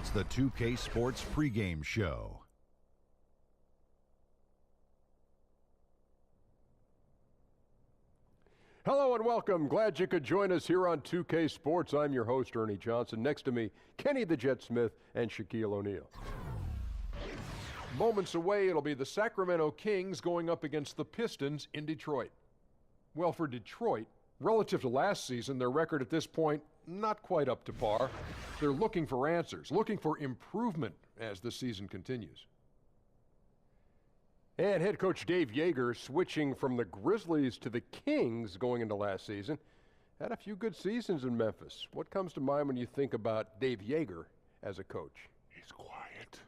It's the 2K Sports pregame show. Hello and welcome. Glad you could join us here on 2K Sports. I'm your host, Ernie Johnson. Next to me, Kenny the Jet Smith and Shaquille O'Neal. Moments away, it'll be the Sacramento Kings going up against the Pistons in Detroit. Well, for Detroit, relative to last season, their record at this point, not quite up to par. They're looking for answers, looking for improvement as the season continues. And head coach Dave Yeager switching from the Grizzlies to the Kings going into last season. Had a few good seasons in Memphis. What comes to mind when you think about Dave Yeager as a coach? He's quiet,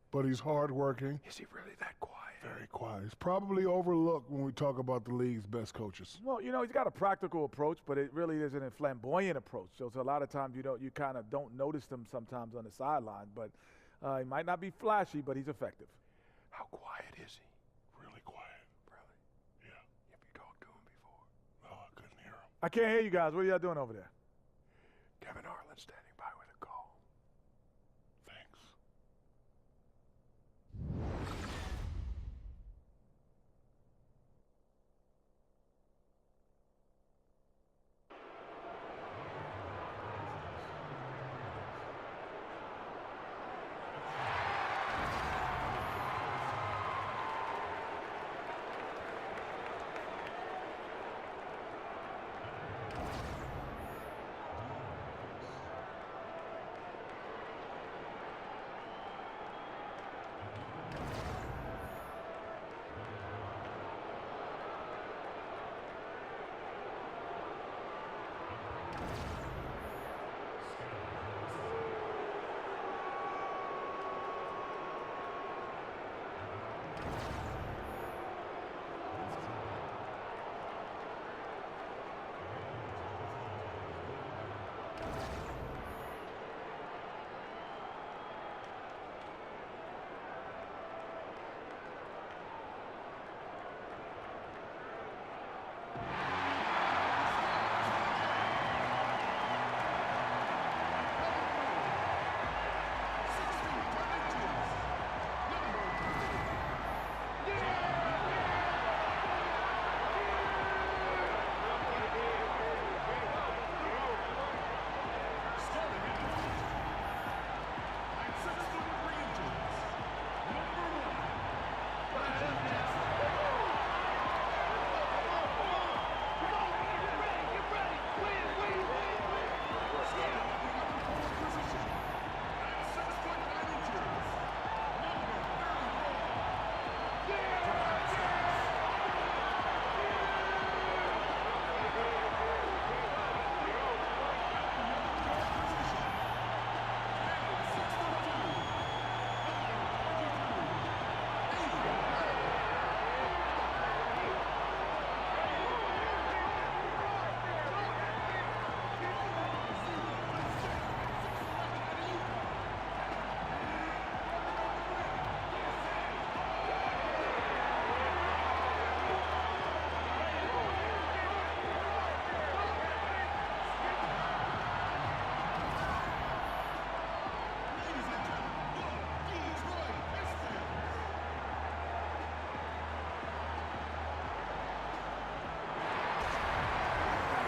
but he's hardworking. Is he really that quiet? Very quiet. He's probably overlooked when we talk about the league's best coaches. Well, you know, he's got a practical approach, but it really isn't a flamboyant approach. So a lot of times you kind of don't notice him sometimes on the sideline. But he might not be flashy, but he's effective. How quiet is he? Really quiet. Really? Yeah. Have you talked to him before? No, I couldn't hear him. I can't hear you guys. What are y'all doing over there? Kevin Harlan standing by with a call. Thanks.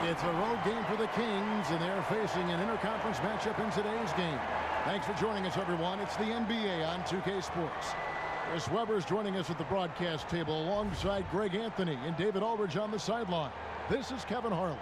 It's a road game for the Kings, and they're facing an interconference matchup in today's game. Thanks for joining us, everyone. It's the NBA on 2K Sports. Chris Webber's joining us at the broadcast table alongside Greg Anthony and David Aldridge on the sideline. This is Kevin Harlan.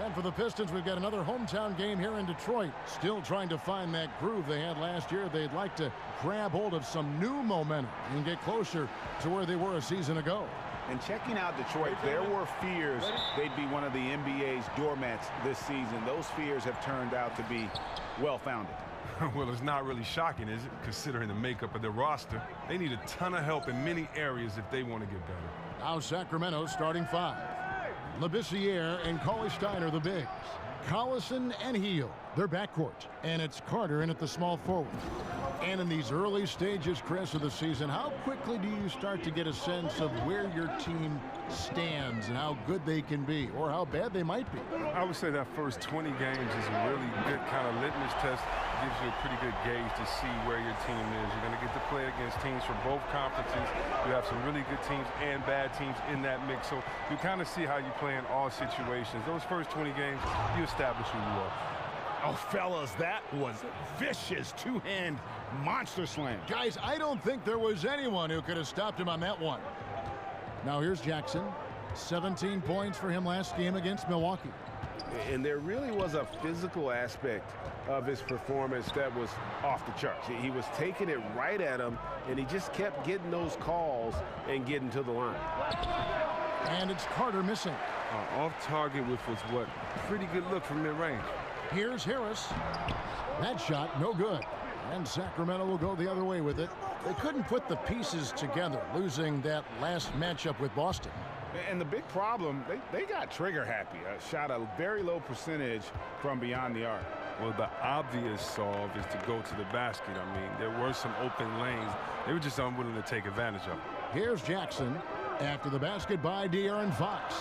And for the Pistons, we've got another hometown game here in Detroit. Still trying to find that groove they had last year. They'd like to grab hold of some new momentum and get closer to where they were a season ago. And checking out Detroit, there were fears they'd be one of the NBA's doormats this season. Those fears have turned out to be well-founded. Well, it's not really shocking, is it? Considering the makeup of their roster. They need a ton of help in many areas if they want to get better. Now Sacramento starting five. Labissiere and Cauley-Stein are the bigs. Collison and Heel, their backcourt. And it's Carter in at the small forward. And in these early stages, Chris, of the season, how quickly do you start to get a sense of where your team stands and how good they can be or how bad they might be? I would say that first 20 games is a really good kind of litmus test. It gives you a pretty good gauge to see where your team is. You're going to get to play against teams from both conferences. You have some really good teams and bad teams in that mix. So you kind of see how you play in all situations. Those first 20 games, you establish who you are. Oh, fellas, that was vicious two-hand monster slam. Guys, I don't think there was anyone who could have stopped him on that one. Now here's Jackson. 17 points for him last game against Milwaukee. And there really was a physical aspect of his performance that was off the charts. He was taking it right at him, and he just kept getting those calls and getting to the line. And it's Carter missing. Off target with was what? Pretty good look from mid-range. Here's Harris. That shot, no good. And Sacramento will go the other way with it. They couldn't put the pieces together, losing that last matchup with Boston. And the big problem, they got trigger happy. Shot a very low percentage from beyond the arc. Well, the obvious solve is to go to the basket. I mean, there were some open lanes. They were just unwilling to take advantage of it. Here's Jackson after the basket by De'Aaron Fox.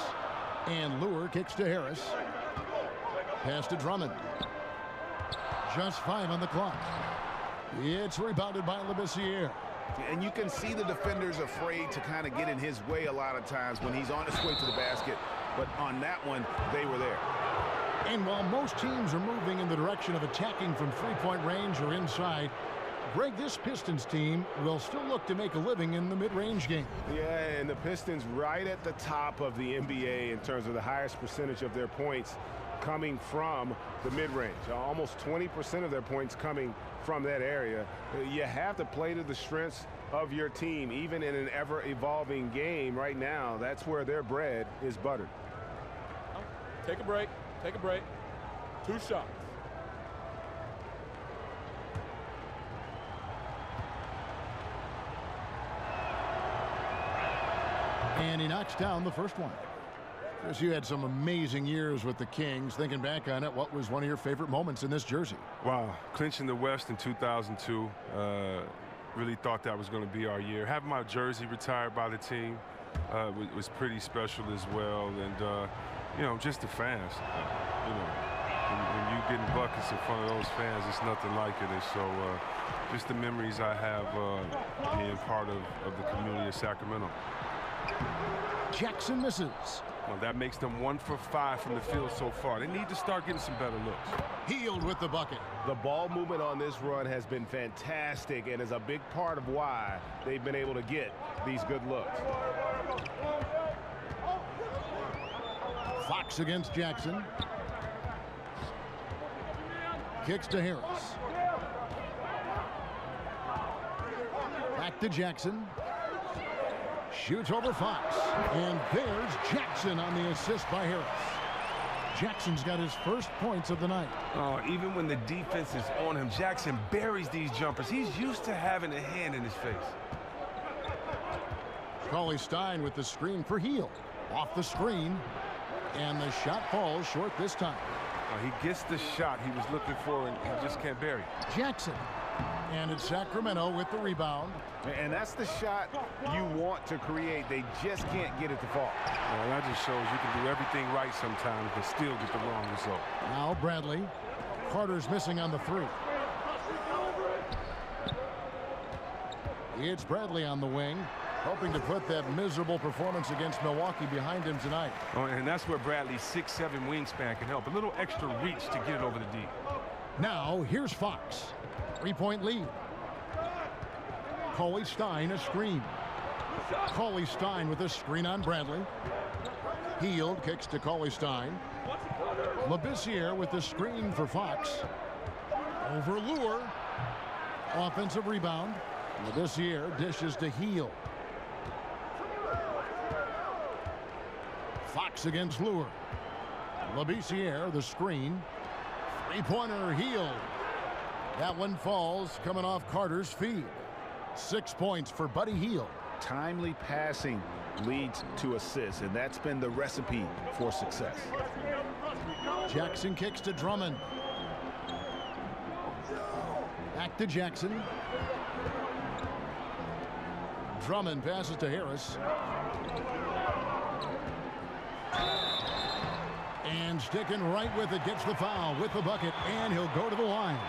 And Lure kicks to Harris. Pass to Drummond. Just 5 on the clock. It's rebounded by Labissiere. And you can see the defenders afraid to kind of get in his way a lot of times when he's on his way to the basket. But on that one, they were there. And while most teams are moving in the direction of attacking from three-point range or inside, Greg, this Pistons team will still look to make a living in the mid-range game. Yeah, and the Pistons right at the top of the NBA in terms of the highest percentage of their points coming from the mid-range. Almost 20% of their points coming from that area. You have to play to the strengths of your team, even in an ever-evolving game. Right now, that's where their bread is buttered. Take a break. Take a break. 2 shots. And he knocks down the first one. Chris, you had some amazing years with the Kings. Thinking back on it, what was one of your favorite moments in this jersey? Wow, clinching the West in 2002. Really thought that was going to be our year. Having my jersey retired by the team was pretty special as well. And, you know, just the fans. You know, when you getting buckets in front of those fans, it's nothing like it. And so just the memories I have being part of the community of Sacramento. Jackson misses. Well, that makes them 1 for 5 from the field so far. They need to start getting some better looks. Healed with the bucket. The ball movement on this run has been fantastic and is a big part of why they've been able to get these good looks. Fox against Jackson. Kicks to Harris. Back to Jackson. Shoots over Fox. And there's Jackson on the assist by Harris. Jackson's got his first points of the night. Even when the defense is on him, Jackson buries these jumpers. He's used to having a hand in his face. Cauley-Stein with the screen for Heel. Off the screen. And the shot falls short this time. He gets the shot he was looking for, and he just can't bury. Jackson. And it's Sacramento with the rebound. And that's the shot you want to create. They just can't get it to fall. Well, that just shows you can do everything right sometimes, but still get the wrong result. Now Bradley. Carter's missing on the 3. It's Bradley on the wing, hoping to put that miserable performance against Milwaukee behind him tonight. And that's where Bradley's 6'7" wingspan can help. A little extra reach to get it over the D. Now here's Fox. 3-point lead. Cauley-Stein a screen. Cauley-Stein with a screen on Bradley. Healed kicks to Cauley-Stein. Labissiere with the screen for Fox. Over Lure. Offensive rebound. Labissiere dishes to Heel. Fox against Lure. Labissiere the screen. 3-pointer Heel. That one falls coming off Carter's feed. 6 points for Buddy Hield. Timely passing leads to assists, and that's been the recipe for success. Jackson kicks to Drummond. Back to Jackson. Drummond passes to Harris. And sticking right with it, gets the foul with the bucket, and he'll go to the line.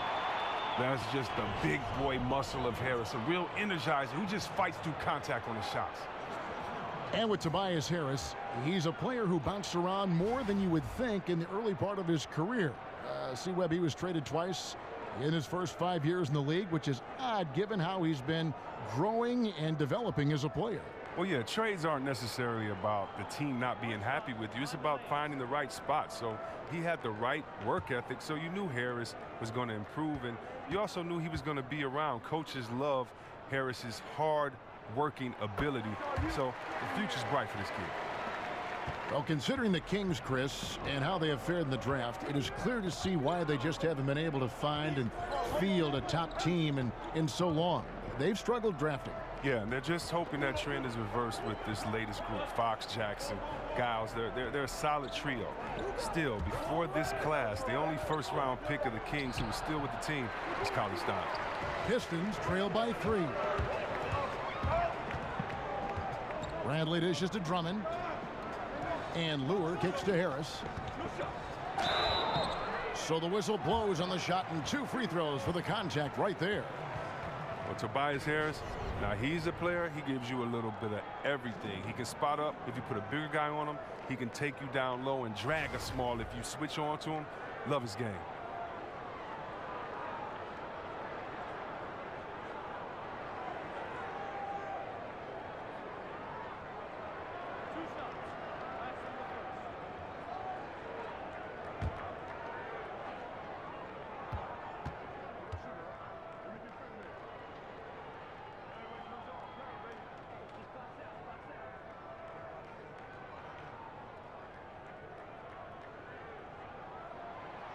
That's just the big boy muscle of Harris, a real energizer who just fights through contact on the shots. And with Tobias Harris, he's a player who bounced around more than you would think in the early part of his career. C-Webb, he was traded twice in his first 5 years in the league, which is odd given how he's been growing and developing as a player. Well, yeah, trades aren't necessarily about the team not being happy with you. It's about finding the right spot. So he had the right work ethic, so you knew Harris was going to improve, and you also knew he was going to be around. Coaches love Harris's hard-working ability, so the future's bright for this kid. Well, considering the Kings, Chris, and how they have fared in the draft, it is clear to see why they just haven't been able to find and field a top team in so long. They've struggled drafting. Yeah, and they're just hoping that trend is reversed with this latest group. Fox, Jackson, Giles, they're a solid trio. Still, before this class, the only first-round pick of the Kings who was still with the team is Cauley Stein. Pistons trail by 3. Bradley dishes to Drummond. And Lure kicks to Harris. So the whistle blows on the shot, and 2 free throws for the contact right there. Well, Tobias Harris, now he's a player, he gives you a little bit of everything. He can spot up if you put a bigger guy on him. He can take you down low and drag a small if you switch on to him. Love his game.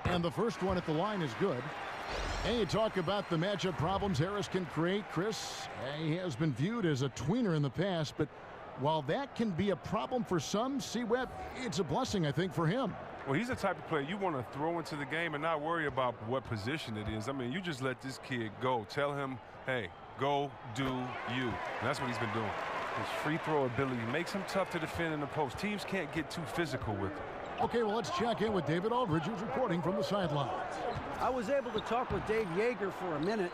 And the first one at the line is good. And you talk about the matchup problems Harris can create, Chris. He has been viewed as a tweener in the past, but while that can be a problem for some, C-Webb, it's a blessing, I think, for him. Well, he's the type of player you want to throw into the game and not worry about what position it is. I mean, you just let this kid go. Tell him, hey, go do you. And that's what he's been doing. His free throw ability makes him tough to defend in the post. Teams can't get too physical with him. Okay, well, let's check in with David Aldridge, who's reporting from the sidelines. I was able to talk with Dave Yeager for a minute.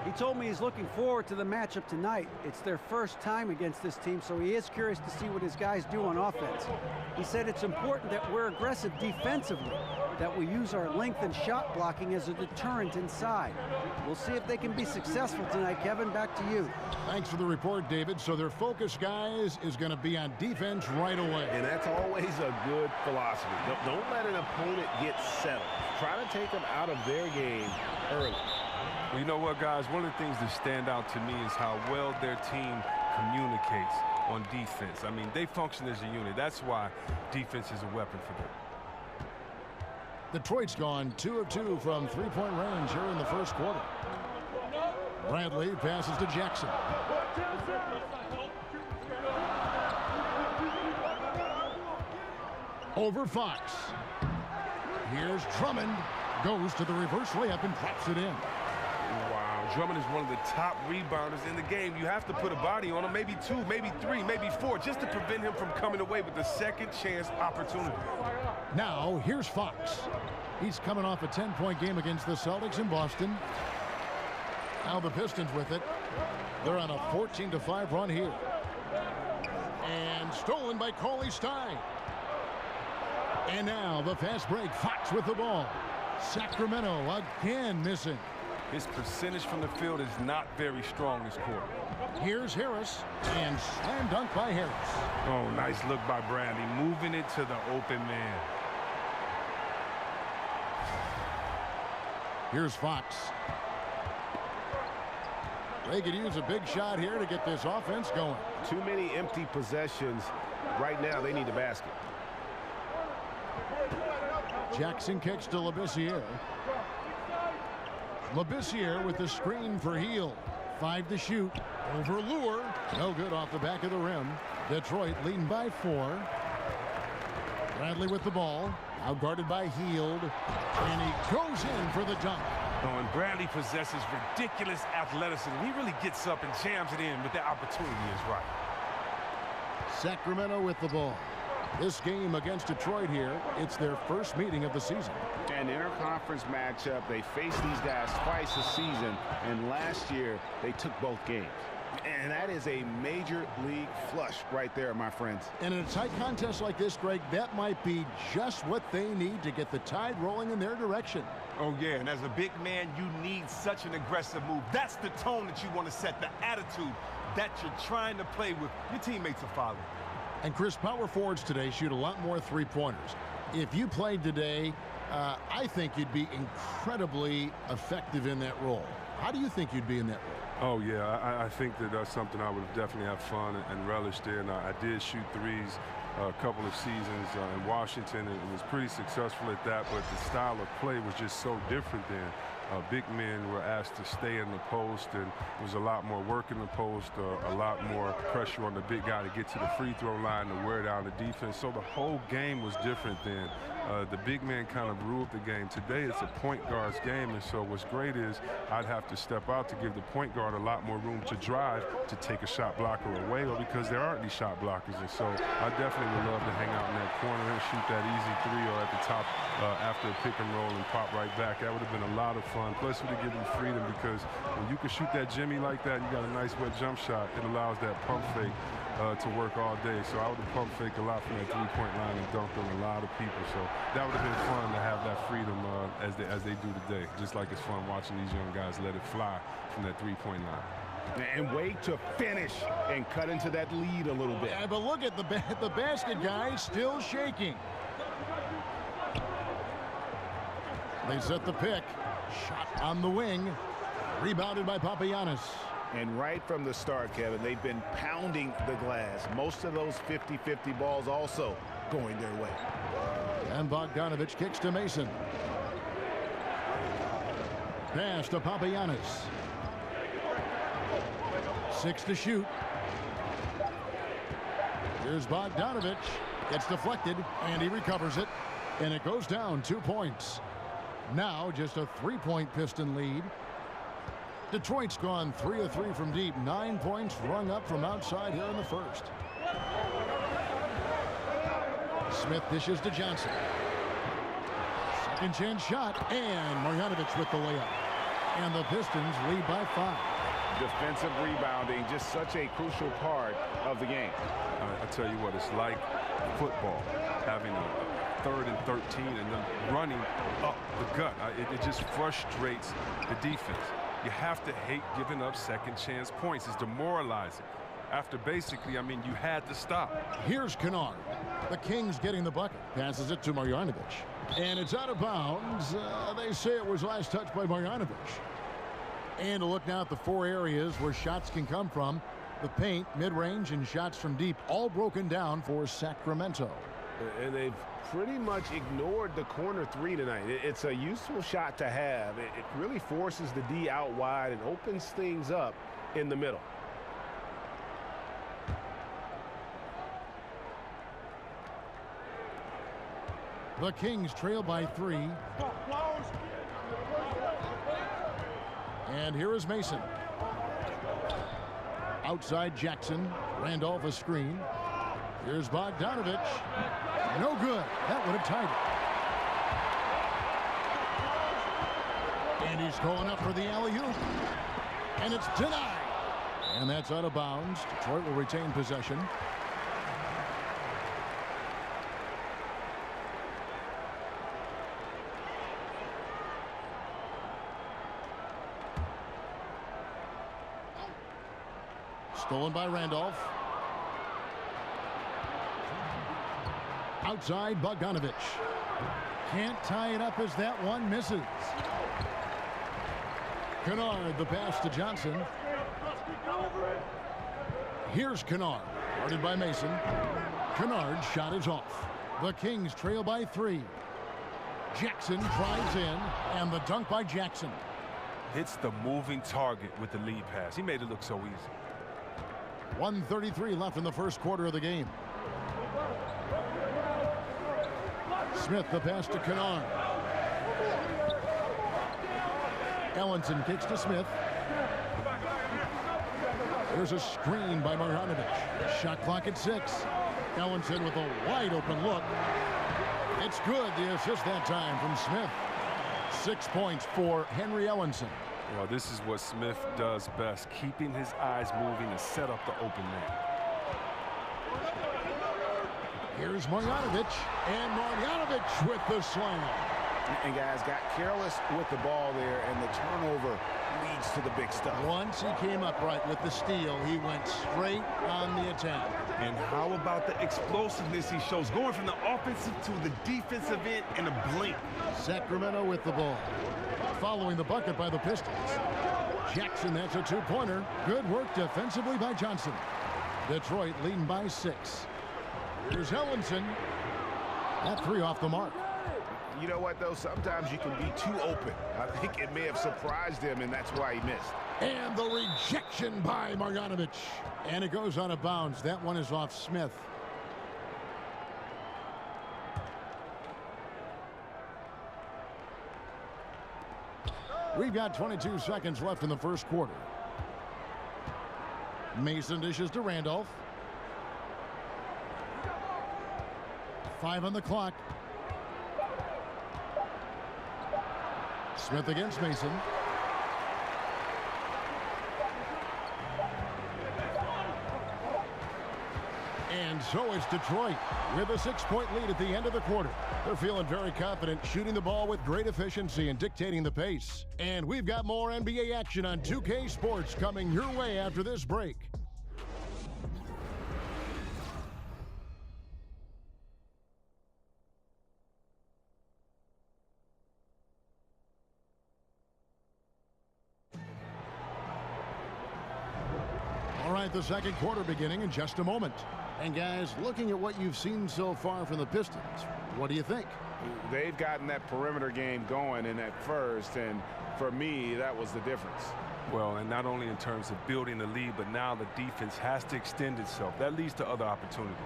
He told me he's looking forward to the matchup tonight. It's their first time against this team, so he is curious to see what his guys do on offense. He said it's important that we're aggressive defensively, that we use our length and shot blocking as a deterrent inside. We'll see if they can be successful tonight. Kevin, back to you. Thanks for the report, David. So their focus, guys, is going to be on defense right away. And that's always a good philosophy. Don't let an opponent get settled. Try to take them out of their game early. Well, you know what, guys? One of the things that stand out to me is how well their team communicates on defense. I mean, they function as a unit. That's why defense is a weapon for them. Detroit's gone 2 of 2 from three-point range here in the first quarter. Bradley passes to Jackson. Over Fox. Here's Drummond. Goes to the reverse layup and drops it in. Wow, Drummond is one of the top rebounders in the game. You have to put a body on him, maybe 2, maybe 3, maybe 4, just to prevent him from coming away with the second chance opportunity. Now, here's Fox. He's coming off a 10-point game against the Celtics in Boston. Now the Pistons with it. They're on a 14-5 run here. And stolen by Cauley Stein. And now the fast break. Fox with the ball. Sacramento again missing. His percentage from the field is not very strong this quarter. Here's Harris, and slam dunk by Harris. Oh, nice look by Bradley, moving it to the open man. Here's Fox. They could use a big shot here to get this offense going. Too many empty possessions. Right now, they need a basket. Jackson kicks to Labissiere. Labissiere with the screen for Heel. 5 to shoot. Over Lure. No good off the back of the rim. Detroit leading by 4. Bradley with the ball. Outguarded by Hield. And he goes in for the dunk. Oh, and Bradley possesses ridiculous athleticism. He really gets up and jams it in, but the opportunity is right. Sacramento with the ball. This game against Detroit here, it's their first meeting of the season. An interconference matchup. They face these guys twice a season, and last year they took both games. And that is a major league flush right there, my friends. And in a tight contest like this, Greg, that might be just what they need to get the tide rolling in their direction. Oh, yeah, and as a big man, you need such an aggressive move. That's the tone that you want to set, the attitude that you're trying to play with. Your teammates are following. And, Chris, power forwards today shoot a lot more three-pointers. If you played today, I think you'd be incredibly effective in that role. How do you think you'd be in that role? Oh, yeah, I think that that's something I would definitely have fun and relished in. I did shoot threes a couple of seasons in Washington and was pretty successful at that, but the style of play was just so different then. Big men were asked to stay in the post, and there was a lot more work in the post, a lot more pressure on the big guy to get to the free throw line to wear down the defense. So the whole game was different then. The big man kind of ruled the game. Today it's a point guard's game, and so what's great is I'd have to step out to give the point guard a lot more room to drive, to take a shot blocker away, or because there aren't any shot blockers. And so I definitely would love to hang out in that corner and shoot that easy three, or at the top after a pick and roll and pop right back. That would have been a lot of fun. Plus, it would give you freedom, because when you can shoot that Jimmy like that, you got a nice wet jump shot. It allows that pump fake to work all day. So I would have pump faked a lot from that three-point line and dunked on a lot of people. So that would have been fun to have that freedom as they do today. Just like it's fun watching these young guys let it fly from that three-point line. And wait to finish and cut into that lead a little bit. Yeah, but look at the basket guy still shaking. They set the pick. Shot on the wing. Rebounded by Papagiannis. And right from the start, Kevin, they've been pounding the glass. Most of those 50-50 balls also going their way. And Bogdanovich kicks to Mason. Pass to Papagiannis. 6 to shoot. Here's Bogdanovich. It's deflected, and he recovers it. And it goes down 2 points. Now just a 3-point Piston lead. Detroit's gone 3 of 3 from deep. 9 points rung up from outside here in the first. Smith dishes to Johnson. Second chance shot, and Marjanovic with the layup. And the Pistons lead by 5. Defensive rebounding, just such a crucial part of the game. I tell you what, it's like football, having a 3rd and 13 and then running up the gut. It just frustrates the defense. You have to hate giving up second chance points. It's demoralizing. After basically, I mean, you had to stop. Here's Kennard. The Kings getting the bucket. Passes it to Marjanovic. And it's out of bounds. They say it was last touched by Marjanovic. And to look now at the 4 areas where shots can come from. The paint, mid-range, and shots from deep, all broken down for Sacramento. And they've pretty much ignored the corner 3 tonight. It's a useful shot to have. It really forces the D out wide and opens things up in the middle. The Kings trail by 3. And here is Mason. Outside Jackson. Randolph a screen. Here's Bogdanovich. No good. That would have tied it. And he's going up for the alley-oop. And it's denied. And that's out of bounds. Detroit will retain possession. Stolen by Randolph. Outside Bogdanovich. Can't tie it up as that one misses. Kennard, the pass to Johnson. Here's Kennard. Guarded by Mason. Kennard's shot is off. The Kings trail by 3. Jackson drives in, and the dunk by Jackson. Hits the moving target with the lead pass. He made it look so easy. 1:33 left in the first quarter of the game. Smith, the pass to Kennard. Ellenson kicks to Smith. There's a screen by Marjanovic. Shot clock at 6. Ellenson with a wide open look. It's good, the assist that time from Smith. 6 points for Henry Ellenson. You know, this is what Smith does best, keeping his eyes moving to set up the open man. Here's Marjanovic, and Marjanovic with the slam. And guys got careless with the ball there, and the turnover leads to the big stuff. Once he came upright with the steal, he went straight on the attack. And how about the explosiveness he shows, going from the offensive to the defensive end in a blink. Sacramento with the ball. Following the bucket by the Pistons. Jackson, that's a two-pointer. Good work defensively by Johnson. Detroit leading by 6. Here's Ellenson. That 3 off the mark. You know what, though? Sometimes you can be too open. I think it may have surprised him, and that's why he missed. And the rejection by Marjanovic. And it goes out of bounds. That one is off Smith. We've got 22 seconds left in the first quarter. Mason dishes to Randolph. 5 on the clock. Smith against Mason. And so it's Detroit with a 6-point lead at the end of the quarter. They're feeling very confident, shooting the ball with great efficiency and dictating the pace. And we've got more NBA action on 2K Sports coming your way after this break. All right, the second quarter beginning in just a moment. And guys, looking at what you've seen so far from the Pistons, what do you think? They've gotten that perimeter game going in that first, and for me, that was the difference. Well, and not only in terms of building the lead, but now the defense has to extend itself. That leads to other opportunities.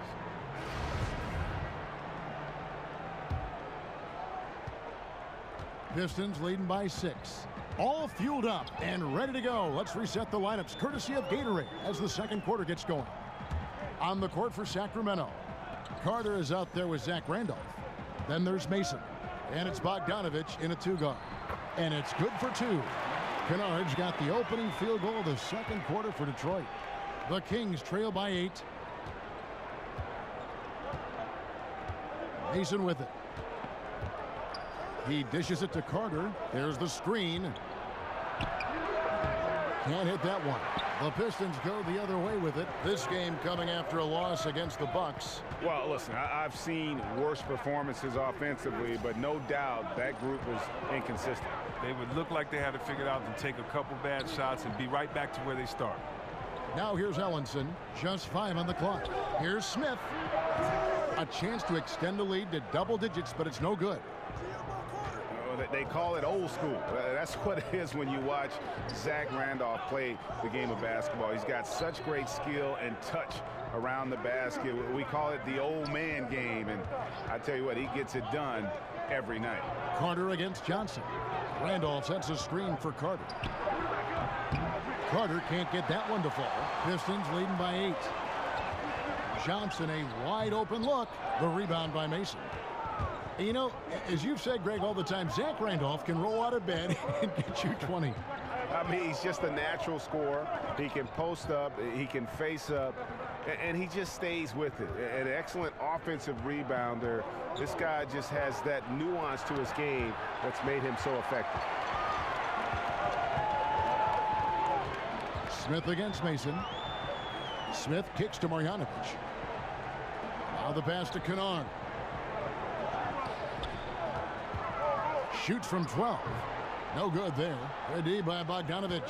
Pistons leading by 6. All fueled up and ready to go. Let's reset the lineups courtesy of Gatorade as the second quarter gets going. On the court for Sacramento, Carter is out there with Zach Randolph. Then there's Mason. And it's Bogdanovich in a 2-guard. And it's good for 2. Kennard's got the opening field goal of the second quarter for Detroit. The Kings trail by 8. Mason with it. He dishes it to Carter. There's the screen. Can't hit that one. The Pistons go the other way with it. This game coming after a loss against the Bucks. Well, listen, I've seen worse performances offensively, but no doubt that group was inconsistent. They would look like they had it figured out and take a couple bad shots and be right back to where they start. Now here's Ellenson. Just 5 on the clock. Here's Smith. A chance to extend the lead to double digits, but it's no good. They call it old school. That's what it is when you watch Zach Randolph play the game of basketball. He's got such great skill and touch around the basket. We call it the old man game, and I tell you what, he gets it done every night. Carter against Johnson. Randolph sets a screen for Carter. Carter can't get that one to fall. Pistons leading by 8. Johnson, a wide open look. The rebound by Mason. You know, as you've said, Greg, all the time, Zach Randolph can roll out of bed and get you 20. I mean, he's just a natural scorer. He can post up, he can face up, and he just stays with it. An excellent offensive rebounder. This guy just has that nuance to his game that's made him so effective. Smith against Mason. Smith kicks to Marjanovic. Now the pass to Kennard. Shoots from 12. No good there. Good D by Bogdanovich.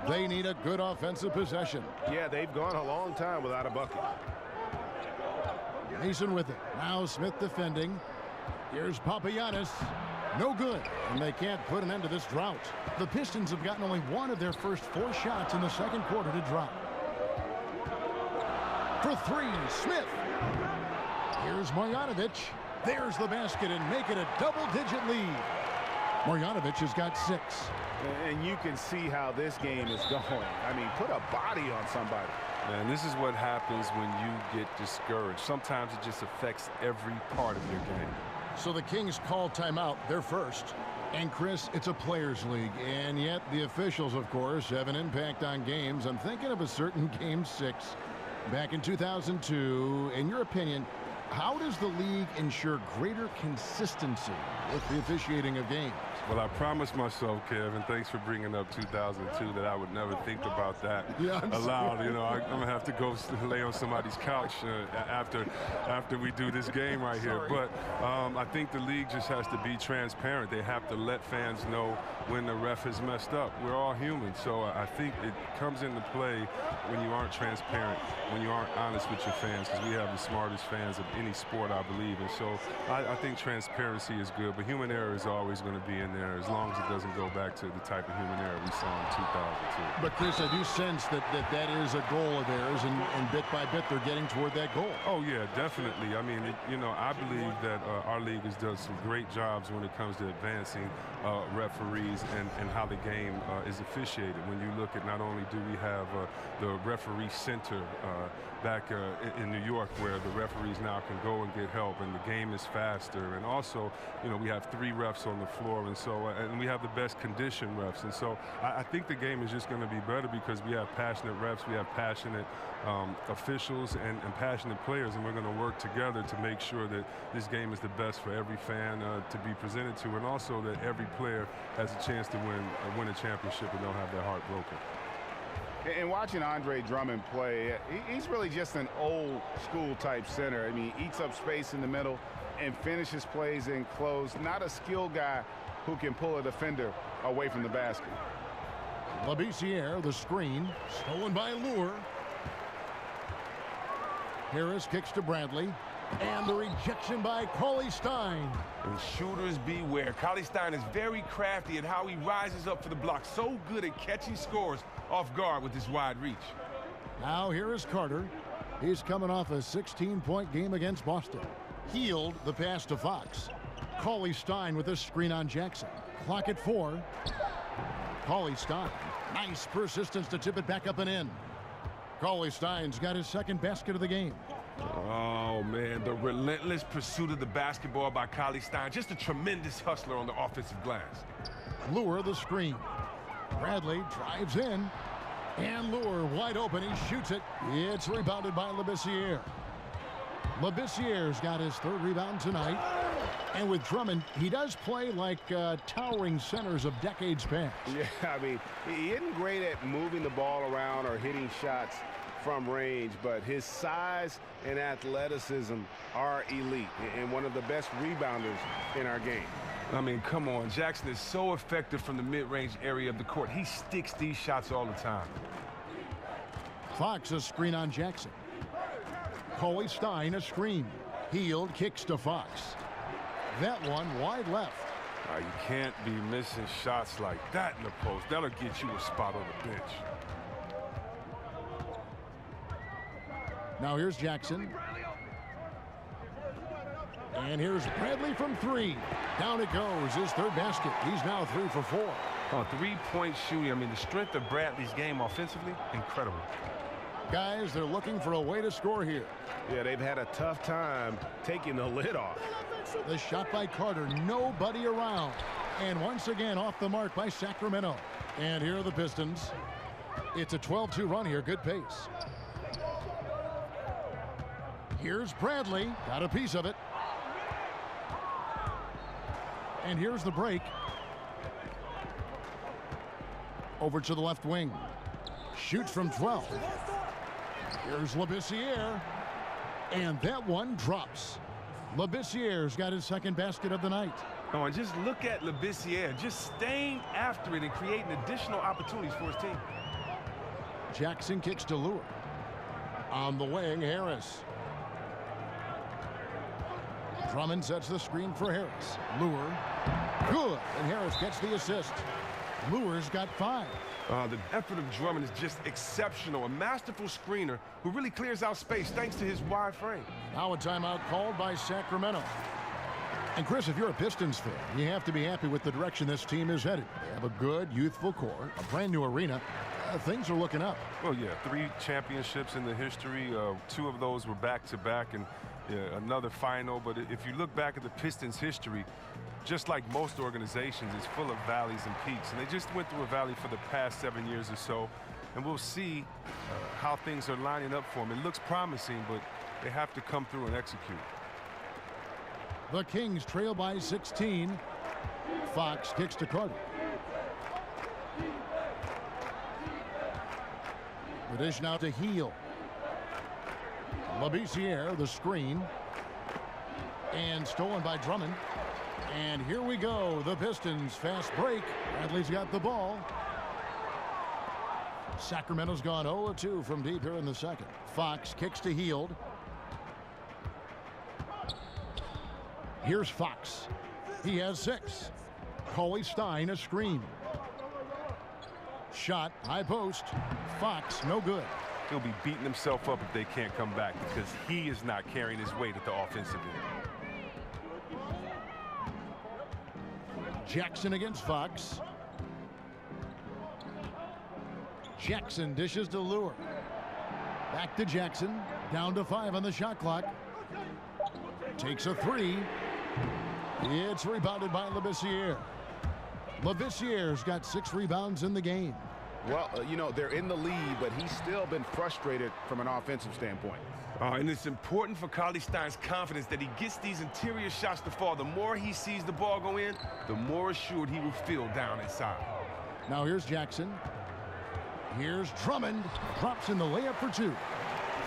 They need a good offensive possession. Yeah, they've gone a long time without a bucket. Mason with it. Now Smith defending. Here's Papagiannis. No good. And they can't put an end to this drought. The Pistons have gotten only 1 of their first 4 shots in the second quarter to drop. For 3, Smith. Here's Marjanovic. There's the basket and make it a double-digit lead. Marjanovic has got 6. And you can see how this game is going. I mean, put a body on somebody. Man, this is what happens when you get discouraged. Sometimes it just affects every part of your game. So the Kings call timeout. They're first. And, Chris, it's a players' league. And yet the officials, of course, have an impact on games. I'm thinking of a certain Game 6 back in 2002. In your opinion, how does the league ensure greater consistency with the officiating of games? Well, I promised myself, Kev, and thanks for bringing up 2002, that I would never think about that aloud. You know, I'm going to have to go lay on somebody's couch after we do this game right here. But I think the league just has to be transparent. They have to let fans know when the ref has messed up. We're all human, so I think it comes into play when you aren't transparent, when you aren't honest with your fans, because we have the smartest fans of any sport, I believe. And so I think transparency is good, but human error is always going to be in there, as long as it doesn't go back to the type of human error we saw in 2002. But, Chris, I do sense that is a goal of theirs, and bit by bit they're getting toward that goal. Oh, yeah, definitely. I mean, you know, I believe that our league has done some great jobs when it comes to advancing referees and how the game is officiated. When you look at, not only do we have the referee center back in New York, where the referees now can go and get help, and the game is faster. And also, you know, we have 3 refs on the floor, and so and we have the best condition refs. And so I think the game is just going to be better because we have passionate refs, we have passionate officials and passionate players, and we're going to work together to make sure that this game is the best for every fan to be presented to, and also that every player has a chance to win a championship and don't have their heart broken. And watching Andre Drummond play, he's really just an old school type center. I mean, he eats up space in the middle and finishes plays in close. Not a skilled guy who can pull a defender away from the basket. Labissiere, the screen, stolen by Lure. Harris kicks to Bradley. And the rejection by Cauley Stein. And shooters beware. Cauley Stein is very crafty in how he rises up for the block. So good at catching scores off guard with his wide reach. Now here is Carter. He's coming off a 16-point game against Boston. Healed the pass to Fox. Cauley Stein with a screen on Jackson. Clock at 4. Cauley Stein. Nice persistence to tip it back up and in. Cauley Stein's got his 2nd basket of the game. Oh, man, the relentless pursuit of the basketball by Cauley Stein. Just a tremendous hustler on the offensive glass. Lure the screen. Bradley drives in. And Lure wide open. He shoots it. It's rebounded by Labissiere. Labissiere's got his 3rd rebound tonight. And with Drummond, he does play like towering centers of decades past. Yeah, I mean, he isn't great at moving the ball around or hitting shots from range, but his size and athleticism are elite and one of the best rebounders in our game. I mean, come on. Jackson is so effective from the mid-range area of the court. He sticks these shots all the time. Fox a screen on Jackson. Cauley Stein a screen. Healed kicks to Fox. That one wide left. You can't be missing shots like that in the post. That'll get you a spot on the bench. Now here's Jackson. And here's Bradley from 3. Down it goes. His 3rd basket. He's now 3 for 4. Oh, 3-point shooting. I mean, the strength of Bradley's game offensively, incredible. Guys, they're looking for a way to score here. Yeah, they've had a tough time taking the lid off. The shot by Carter. Nobody around. And once again off the mark by Sacramento. And here are the Pistons. It's a 12-2 run here. Good pace. Here's Bradley. Got a piece of it. And here's the break. Over to the left wing. Shoots from 12. Here's Labissiere. And that one drops. Labissiere's got his 2nd basket of the night. Oh, and just look at Labissiere, just staying after it and creating additional opportunities for his team. Jackson kicks to Lure. On the wing, Harris. Drummond sets the screen for Harris. Lure. Good. And Harris gets the assist. Lure's got 5. The effort of Drummond is just exceptional. A masterful screener who really clears out space thanks to his wide frame. Now a timeout called by Sacramento. And Chris, if you're a Pistons fan, you have to be happy with the direction this team is headed. They have a good youthful core, a brand new arena. Things are looking up. Well, yeah, 3 championships in the history. 2 of those were back-to-back, and another final. But if you look back at the Pistons' history, just like most organizations, it's full of valleys and peaks. And they just went through a valley for the past 7 years or so. And we'll see how things are lining up for them. It looks promising, but they have to come through and execute. The Kings trail by 16. Fox kicks to Carter. The dish now to Heel. Labissiere, the screen. And stolen by Drummond. And here we go. The Pistons fast break. Bradley's got the ball. Sacramento's gone 0-2 from deep here in the second. Fox kicks to Hield. Here's Fox. He has 6. Cauley Stein, a screen. Shot, high post. Fox, no good. He'll be beating himself up if they can't come back because he is not carrying his weight at the offensive end. Jackson against Fox. Jackson dishes to Lure. Back to Jackson. Down to 5 on the shot clock. Takes a 3. It's rebounded by Labissiere. Labissiere's got 6 rebounds in the game. Well, you know, they're in the lead, but he's still been frustrated from an offensive standpoint. And it's important for Cauley Stein's confidence that he gets these interior shots to fall. The more he sees the ball go in, the more assured he will feel down inside. Now here's Jackson. Here's Drummond. Drops in the layup for 2.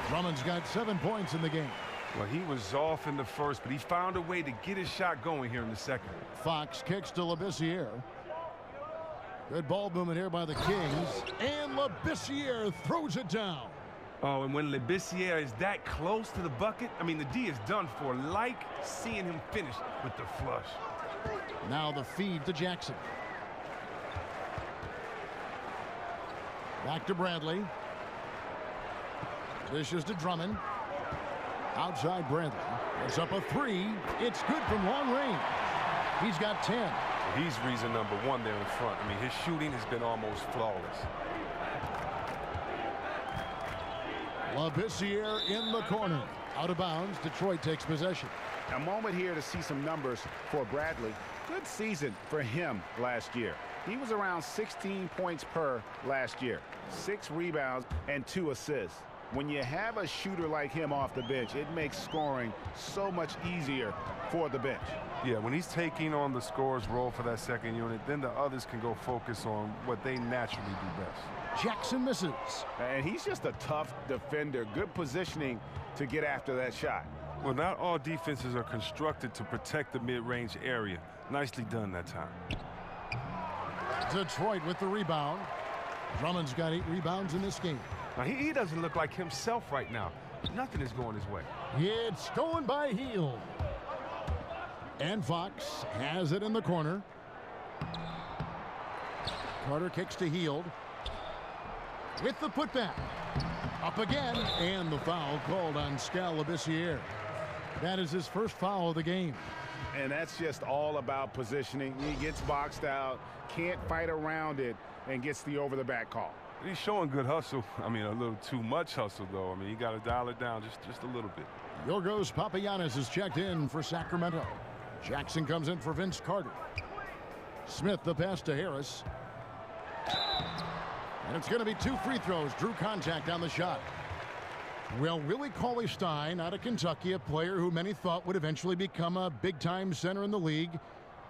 Drummond's got 7 points in the game. Well, he was off in the first, but he found a way to get his shot going here in the second. Fox kicks to Labissiere. Good ball movement here by the Kings. And Labissiere throws it down. Oh, and when Labissiere is that close to the bucket, I mean, the D is done for. Like seeing him finish with the flush. Now the feed to Jackson. Back to Bradley. Dishes to Drummond. Outside Bradley. It's up a 3. It's good from long range. He's got 10. He's reason number 1 there in front. I mean, his shooting has been almost flawless. Labissiere in the corner. Out of bounds. Detroit takes possession. A moment here to see some numbers for Bradley. Good season for him last year. He was around 16 points per last year. 6 rebounds and 2 assists. When you have a shooter like him off the bench, it makes scoring so much easier for the bench. Yeah, when he's taking on the scorer's role for that second unit, then the others can go focus on what they naturally do best. Jackson misses. And he's just a tough defender. Good positioning to get after that shot. Well, not all defenses are constructed to protect the mid-range area. Nicely done that time. Detroit with the rebound. Drummond's got 8 rebounds in this game. Now, he doesn't look like himself right now. Nothing is going his way. It's stolen by Hield. And Fox has it in the corner. Carter kicks to Hield. With the putback. Up again. And the foul called on Labissiere. That is his first foul of the game. And that's just all about positioning. He gets boxed out, can't fight around it, and gets the over-the-back call. He's showing good hustle. I mean, a little too much hustle, though. I mean, you got to dial it down just a little bit. Yorgos Papagiannis is checked in for Sacramento. Jackson comes in for Vince Carter. Smith the pass to Harris. And it's going to be 2 free throws. Drew contact on the shot. Well, Willie Cauley-Stein out of Kentucky, a player who many thought would eventually become a big-time center in the league,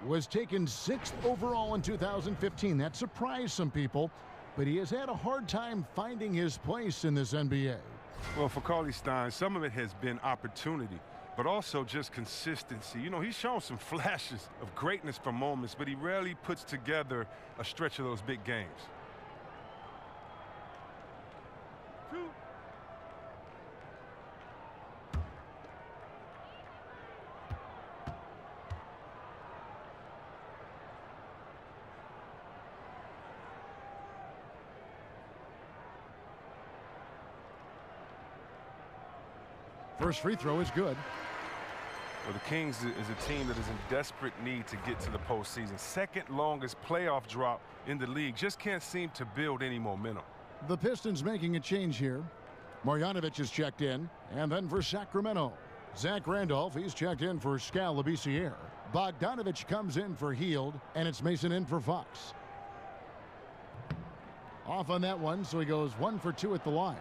was taken 6th overall in 2015. That surprised some people, but he has had a hard time finding his place in this NBA. Well, for Cauley-Stein, some of it has been opportunity, but also just consistency. You know, he's shown some flashes of greatness for moments, but he rarely puts together a stretch of those big games. First free throw is good. Well, the Kings is a team that is in desperate need to get to the postseason. Second longest playoff drop in the league. Just can't seem to build any momentum. The Pistons making a change here. Marjanovic is checked in. And then for Sacramento, Zach Randolph, he's checked in for Skal Labissiere. Bogdanovic comes in for Hield, and it's Mason in for Fox. Off on that one, so he goes 1 for 2 at the line.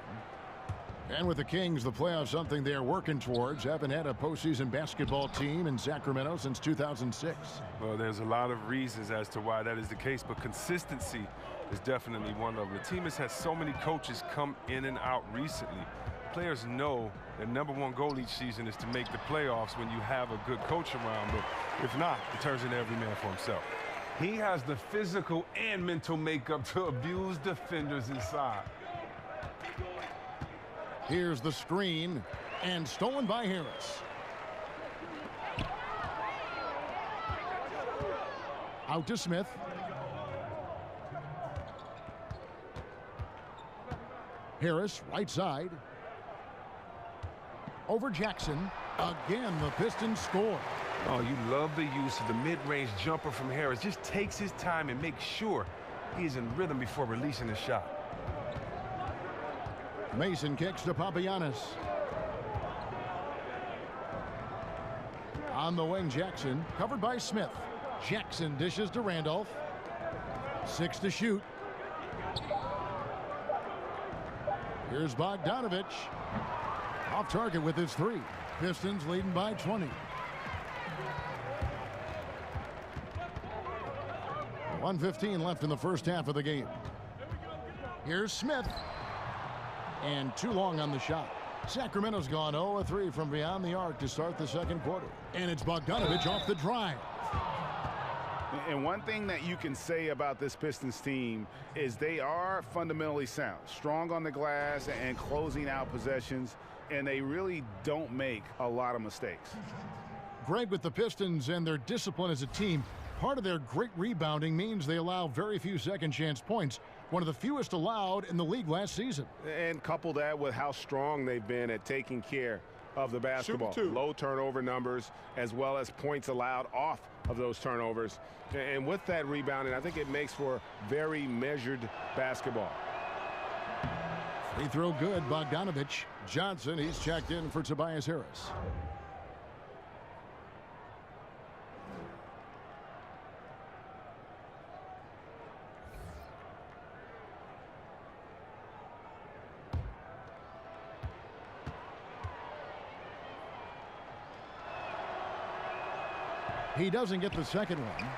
And with the Kings, the playoffs something they're working towards. Haven't had a postseason basketball team in Sacramento since 2006. Well, there's a lot of reasons as to why that is the case, but consistency is definitely one of them. The team has had so many coaches come in and out recently. Players know their #1 goal each season is to make the playoffs when you have a good coach around, but if not, it turns into every man for himself. He has the physical and mental makeup to abuse defenders inside. Here's the screen, and stolen by Harris. Out to Smith. Harris, right side. Over Jackson. Again, the Pistons score. Oh, you love the use of the mid-range jumper from Harris. Just takes his time and makes sure he's in rhythm before releasing the shot. Mason kicks to Papagiannis. On the wing, Jackson, covered by Smith. Jackson dishes to Randolph. 6 to shoot. Here's Bogdanovic. Off target with his 3. Pistons leading by 20. 1:15 left in the first half of the game. Here's Smith. And too long on the shot. Sacramento's gone 0-3 from beyond the arc to start the second quarter. And it's Bogdanovic off the drive. And one thing that you can say about this Pistons team is they are fundamentally sound, strong on the glass and closing out possessions, and they really don't make a lot of mistakes. Greg, with the Pistons and their discipline as a team, part of their great rebounding means they allow very few second chance points, one of the fewest allowed in the league last season. And couple that with how strong they've been at taking care of the basketball. Low turnover numbers as well as points allowed off of those turnovers. And with that rebounding, I think it makes for very measured basketball. Free throw good, Bogdanovic. Johnson, he's checked in for Tobias Harris. He doesn't get the second one.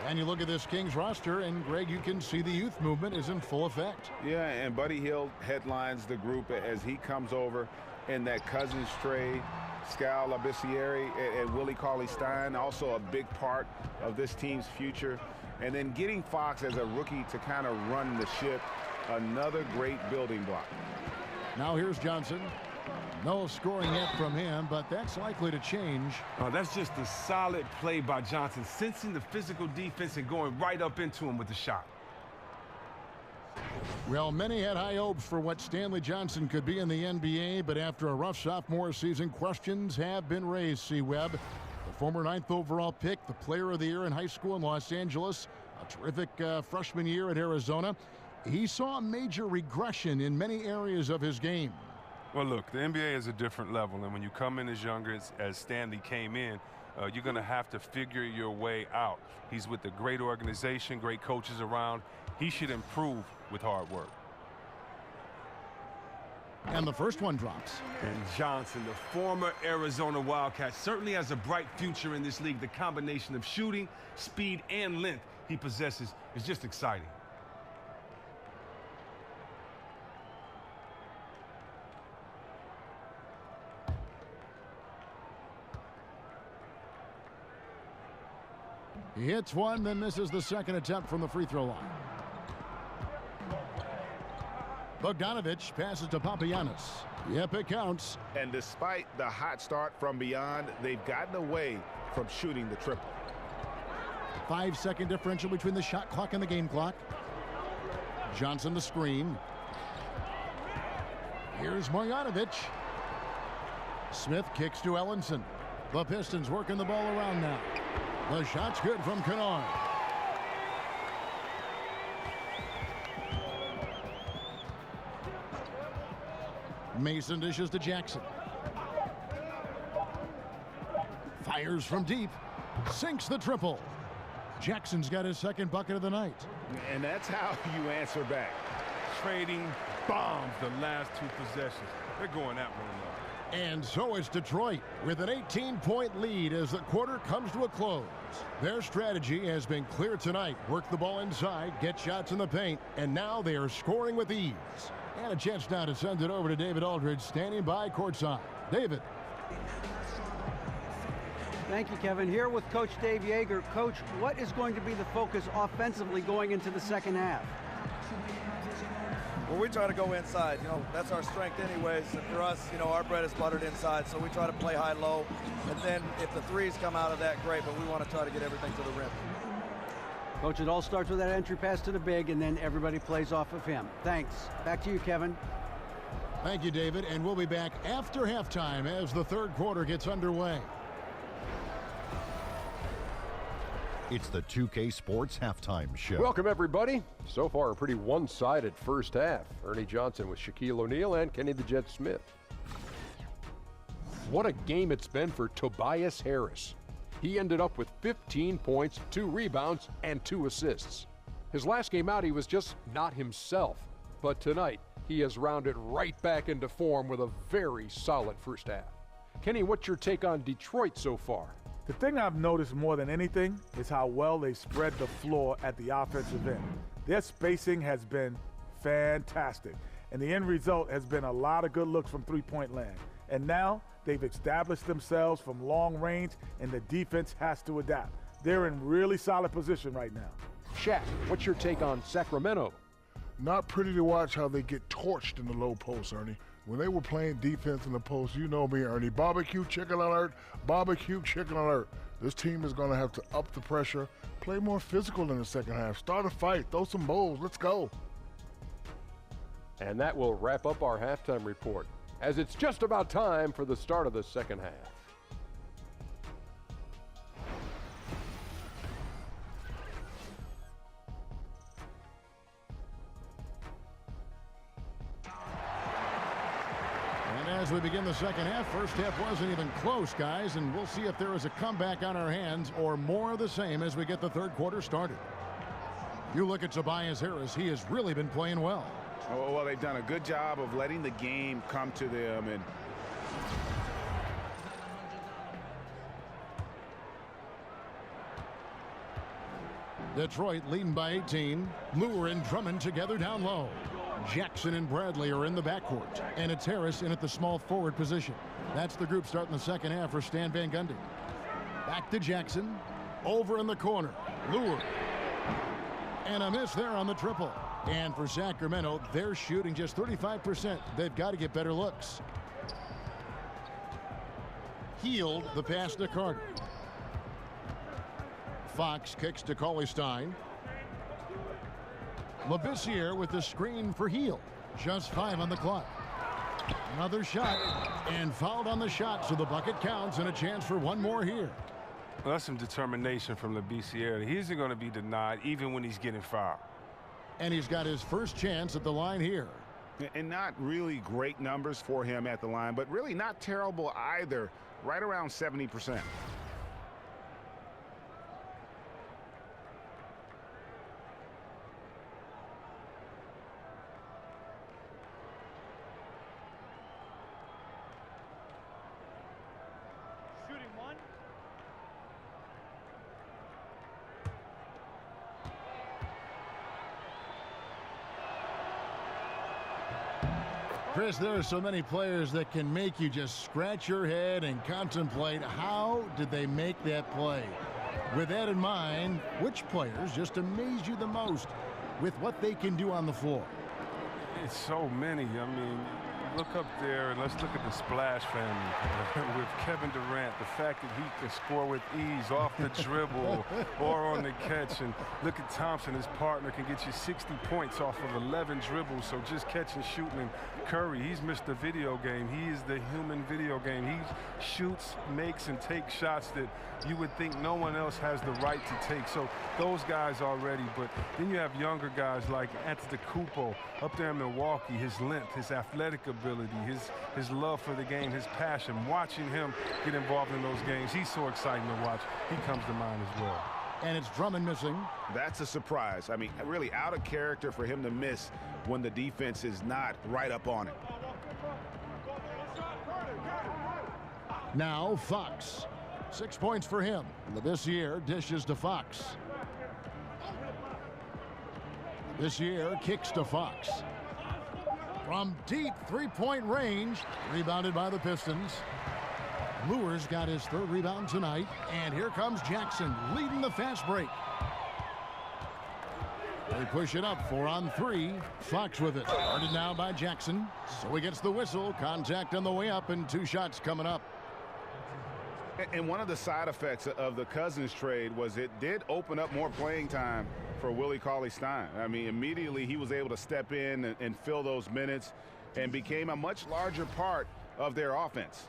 And you look at this Kings roster, and Greg, you can see the youth movement is in full effect. Yeah, and Buddy Hield headlines the group as he comes over in that Cousins trade. Skal Labissiere and Willie Cauley-Stein, also a big part of this team's future. And then getting Fox as a rookie to kind of run the ship, another great building block. Now here's Johnson. No scoring yet from him, but that's likely to change. Oh, that's just a solid play by Johnson, sensing the physical defense and going right up into him with the shot. Well, many had high hopes for what Stanley Johnson could be in the NBA, but after a rough sophomore season, questions have been raised, C-Webb. The former 9th overall pick, the player of the year in high school in Los Angeles, a terrific freshman year at Arizona. He saw a major regression in many areas of his game. Well, look, the NBA is a different level, and when you come in as younger as Stanley came in, you're going to have to figure your way out. He's with a great organization, great coaches around. He should improve with hard work. And the first one drops. And Johnson, the former Arizona Wildcat, certainly has a bright future in this league. The combination of shooting, speed, and length he possesses is just exciting. He hits one, then misses the second attempt from the free throw line. Bogdanovic passes to Papagiannis. Yep, it counts. And despite the hot start from beyond, they've gotten away from shooting the triple. 5-second differential between the shot clock and the game clock. Johnson the screen. Here's Marjanovic. Smith kicks to Ellenson. The Pistons working the ball around now. The shot's good from Kennard. Mason dishes to Jackson. Fires from deep. Sinks the triple. Jackson's got his second bucket of the night. And that's how you answer back. Trading bombs the last two possessions. They're going at one another. And so it's Detroit with an 18-point lead as the quarter comes to a close. Their strategy has been clear tonight. Work the ball inside, get shots in the paint, and now they are scoring with ease. And a chance now to send it over to David Aldridge, standing by courtside. David. Thank you, Kevin. Here with Coach Dave Yeager. Coach, what is going to be the focus offensively going into the second half? Well, we try to go inside. That's our strength anyways. And for us, our bread is buttered inside, so we try to play high-low. And then if the threes come out of that, great, but we want to try to get everything to the rim. Coach, it all starts with that entry pass to the big, and then everybody plays off of him. Thanks. Back to you, Kevin. Thank you, David. And we'll be back after halftime as the third quarter gets underway. It's the 2K Sports Halftime Show. Welcome, everybody. So far, a pretty one-sided first half. Ernie Johnson with Shaquille O'Neal and Kenny the Jet Smith. What a game it's been for Tobias Harris. He ended up with 15 points, 2 rebounds, and 2 assists. His last game out, he was just not himself. But tonight, he has rounded right back into form with a very solid first half. Kenny, what's your take on Detroit so far? The thing I've noticed more than anything is how well they spread the floor at the offensive end. Their spacing has been fantastic, and the end result has been a lot of good looks from three-point land. And now they've established themselves from long range, and the defense has to adapt. They're in really solid position right now. Shaq, what's your take on Sacramento? Not pretty to watch how they get torched in the low post, Ernie. When they were playing defense in the post, you know me, Ernie. Barbecue chicken alert, barbecue chicken alert. This team is going to have to up the pressure, play more physical in the second half, start a fight, throw some bowls, let's go. And that will wrap up our halftime report, as it's just about time for the start of the second half. As we begin the second half, first half wasn't even close, guys, and we'll see if there is a comeback on our hands or more of the same as we get the third quarter started. You look at Tobias Harris, he has really been playing well. Well, they've done a good job of letting the game come to them. And Detroit leading by 18. Lure and Drummond together down low. Jackson and Bradley are in the backcourt, and it's Harris in at the small forward position. That's the group starting the second half for Stan Van Gundy. Back to Jackson. Over in the corner. Lure. And a miss there on the triple. And for Sacramento, they're shooting just 35%. They've got to get better looks. Healed the pass to Carter. Fox kicks to Cauley-Stein. Labissiere with the screen for Heel. Just 5 on the clock. Another shot, and fouled on the shot, so the bucket counts, and a chance for one more here. Well, that's some determination from Labissiere. He isn't going to be denied even when he's getting fouled. And he's got his first chance at the line here. And not really great numbers for him at the line, but really not terrible either. Right around 70%. Chris, there are so many players that can make you just scratch your head and contemplate how did they make that play. With that in mind, which players just amaze you the most with what they can do on the floor? It's so many. I mean, look up there and let's look at the splash family with Kevin Durant. The fact that he can score with ease off the dribble or on the catch. And look at Thompson, his partner, can get you 60 points off of 11 dribbles. So just catching, shooting. And Curry, he's Mr. Video Game. He is the human video game. He shoots, makes, and takes shots that you would think no one else has the right to take. So those guys already. But then you have younger guys like Antetokounmpo up there in Milwaukee. His length, his athletic ability, his love for the game, his passion. Watching him get involved in those games, he's so exciting to watch. He comes to mind as well. And it's Drummond missing. That's a surprise. I mean, really out of character for him to miss when the defense is not right up on it. Now Fox. 6 points for him. Labissiere dishes to Fox. Labissiere kicks to Fox. From deep three-point range, rebounded by the Pistons. Luer's got his third rebound tonight. And here comes Jackson leading the fast break. They push it up 4 on 3. Fox with it. Guarded now by Jackson. So he gets the whistle. Contact on the way up and 2 shots coming up. And one of the side effects of the Cousins trade was it did open up more playing time for Willie Cauley-Stein. I mean, immediately he was able to step in and fill those minutes and became a much larger part of their offense.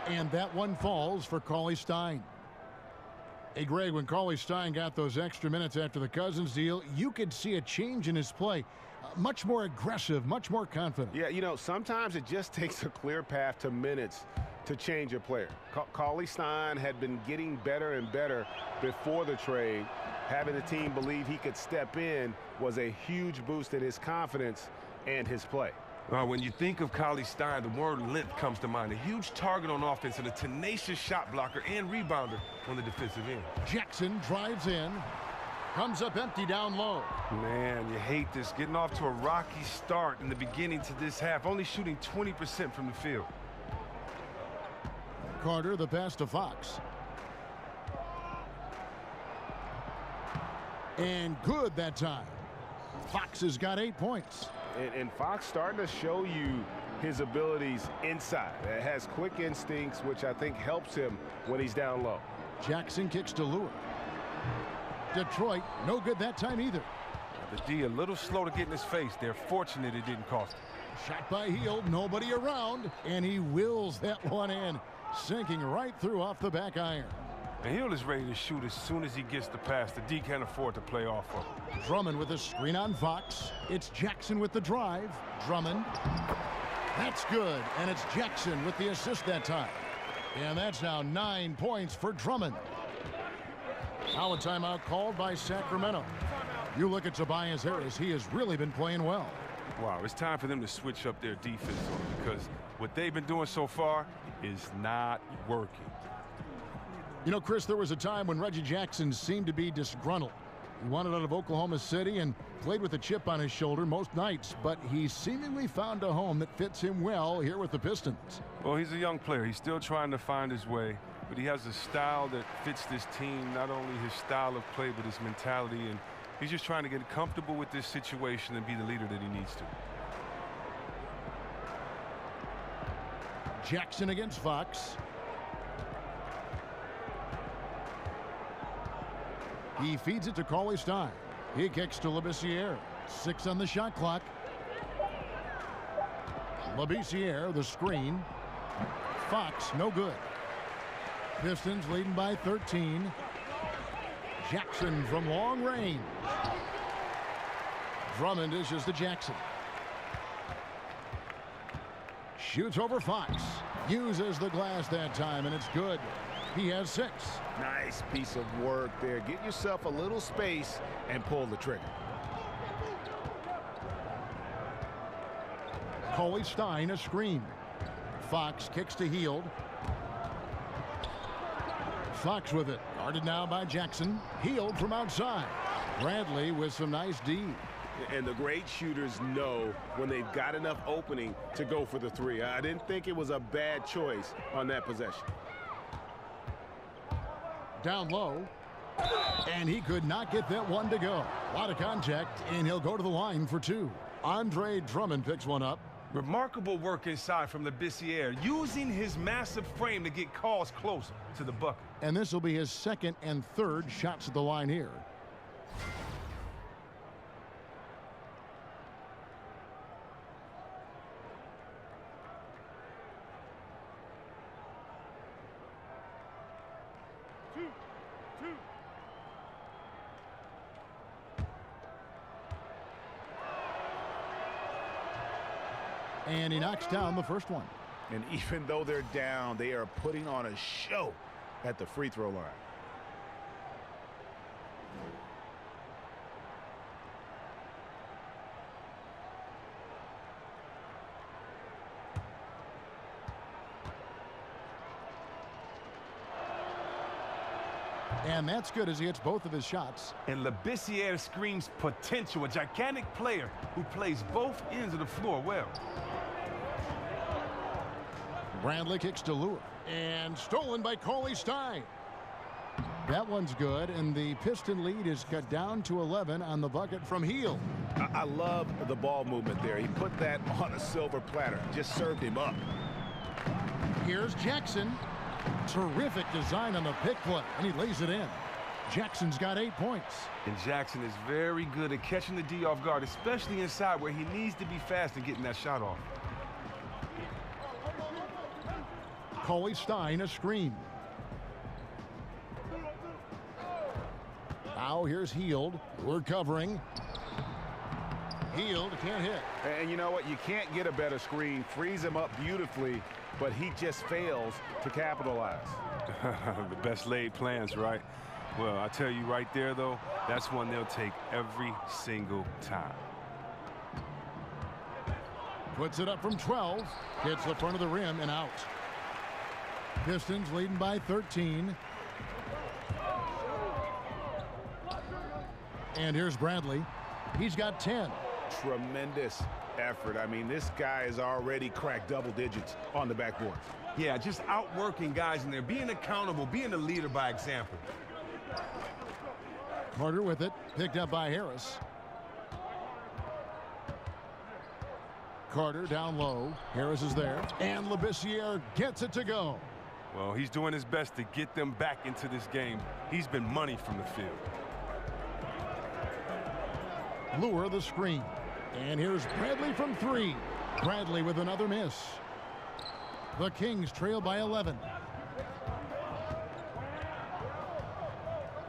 And that one falls for Cauley-Stein. Hey, Greg, when Cauley-Stein got those extra minutes after the Cousins deal, you could see a change in his play. Much more aggressive, much more confident. Yeah, you know, sometimes it just takes a clear path to minutes to change a player. Cauley-Stein had been getting better and better before the trade. Having the team believe he could step in was a huge boost in his confidence and his play. When you think of Cauley-Stein, the word length comes to mind. A huge target on offense and a tenacious shot blocker and rebounder on the defensive end. Jackson drives in. Comes up empty down low. Man, you hate this. Getting off to a rocky start in the beginning to this half. Only shooting 20% from the field. Carter, the pass to Fox. And good that time. Fox has got 8 points. And Fox starting to show you his abilities inside. It has quick instincts, which I think helps him when he's down low. Jackson kicks to Luer. Detroit, no good that time either. The D a little slow to get in his face. They're fortunate it didn't cost him. Shot by Hield, nobody around, and he wills that one in, sinking right through off the back iron. And Hield is ready to shoot as soon as he gets the pass. The D can't afford to play off of him. Drummond with a screen on Fox. It's Jackson with the drive. Drummond. That's good, and it's Jackson with the assist that time. And that's now 9 points for Drummond. Now a timeout called by Sacramento. You look at Tobias Harris, he has really been playing well. Wow, it's time for them to switch up their defense on him because what they've been doing so far is not working. You know, Chris, there was a time when Reggie Jackson seemed to be disgruntled. He wanted out of Oklahoma City and played with a chip on his shoulder most nights, but he seemingly found a home that fits him well here with the Pistons. Well, he's a young player. He's still trying to find his way, but he has a style that fits this team, not only his style of play, but his mentality, and he's just trying to get comfortable with this situation and be the leader that he needs to. Jackson against Fox. He feeds it to Cauley-Stein. He kicks to Labissiere. 6 on the shot clock. Labissiere, the screen. Fox, no good. Pistons leading by 13. Jackson from long range. Drummond dishes to Jackson. Shoots over Fox. Uses the glass that time, and it's good. He has 6. Nice piece of work there. Get yourself a little space and pull the trigger. Cauley-Stein, a screen. Fox kicks to Hield. Fox with it. Guarded now by Jackson. Hield from outside. Bradley with some nice D. And the great shooters know when they've got enough opening to go for the three. I didn't think it was a bad choice on that possession. Down low. And he could not get that one to go. A lot of contact, and he'll go to the line for two. Andre Drummond picks one up. Remarkable work inside from Labissiere, using his massive frame to get calls closer to the bucket. And this will be his second and third shots at the line here. And he knocks down the first one. And even though they're down, they are putting on a show at the free throw line. And that's good as he hits both of his shots. And Labissiere screams potential, a gigantic player who plays both ends of the floor well. Bradley kicks to Lure. And stolen by Cauley Stein. That one's good, and the Piston lead is cut down to 11 on the bucket from Heel. I love the ball movement there. He put that on a silver platter. Just served him up. Here's Jackson. Terrific design on the pick play, and he lays it in. Jackson's got 8 points. And Jackson is very good at catching the D off guard, especially inside where he needs to be fast and getting that shot off. Cauley Stein a screen. Now here's Heald. We're covering. Heald can't hit. And you know what? You can't get a better screen. Frees him up beautifully, but he just fails to capitalize. The best laid plans, right? Well, I tell you right there, though, that's one they'll take every single time. Puts it up from 12. Hits the front of the rim and out. Pistons leading by 13. And here's Bradley. He's got 10. Tremendous effort. I mean, this guy has already cracked double digits on the backboard. Yeah, just outworking guys in there, being accountable, being a leader by example. Carter with it, picked up by Harris. Carter down low. Harris is there. And Labissiere gets it to go. Well, he's doing his best to get them back into this game. He's been money from the field. Lure the screen. And here's Bradley from 3. Bradley with another miss. The Kings trail by 11.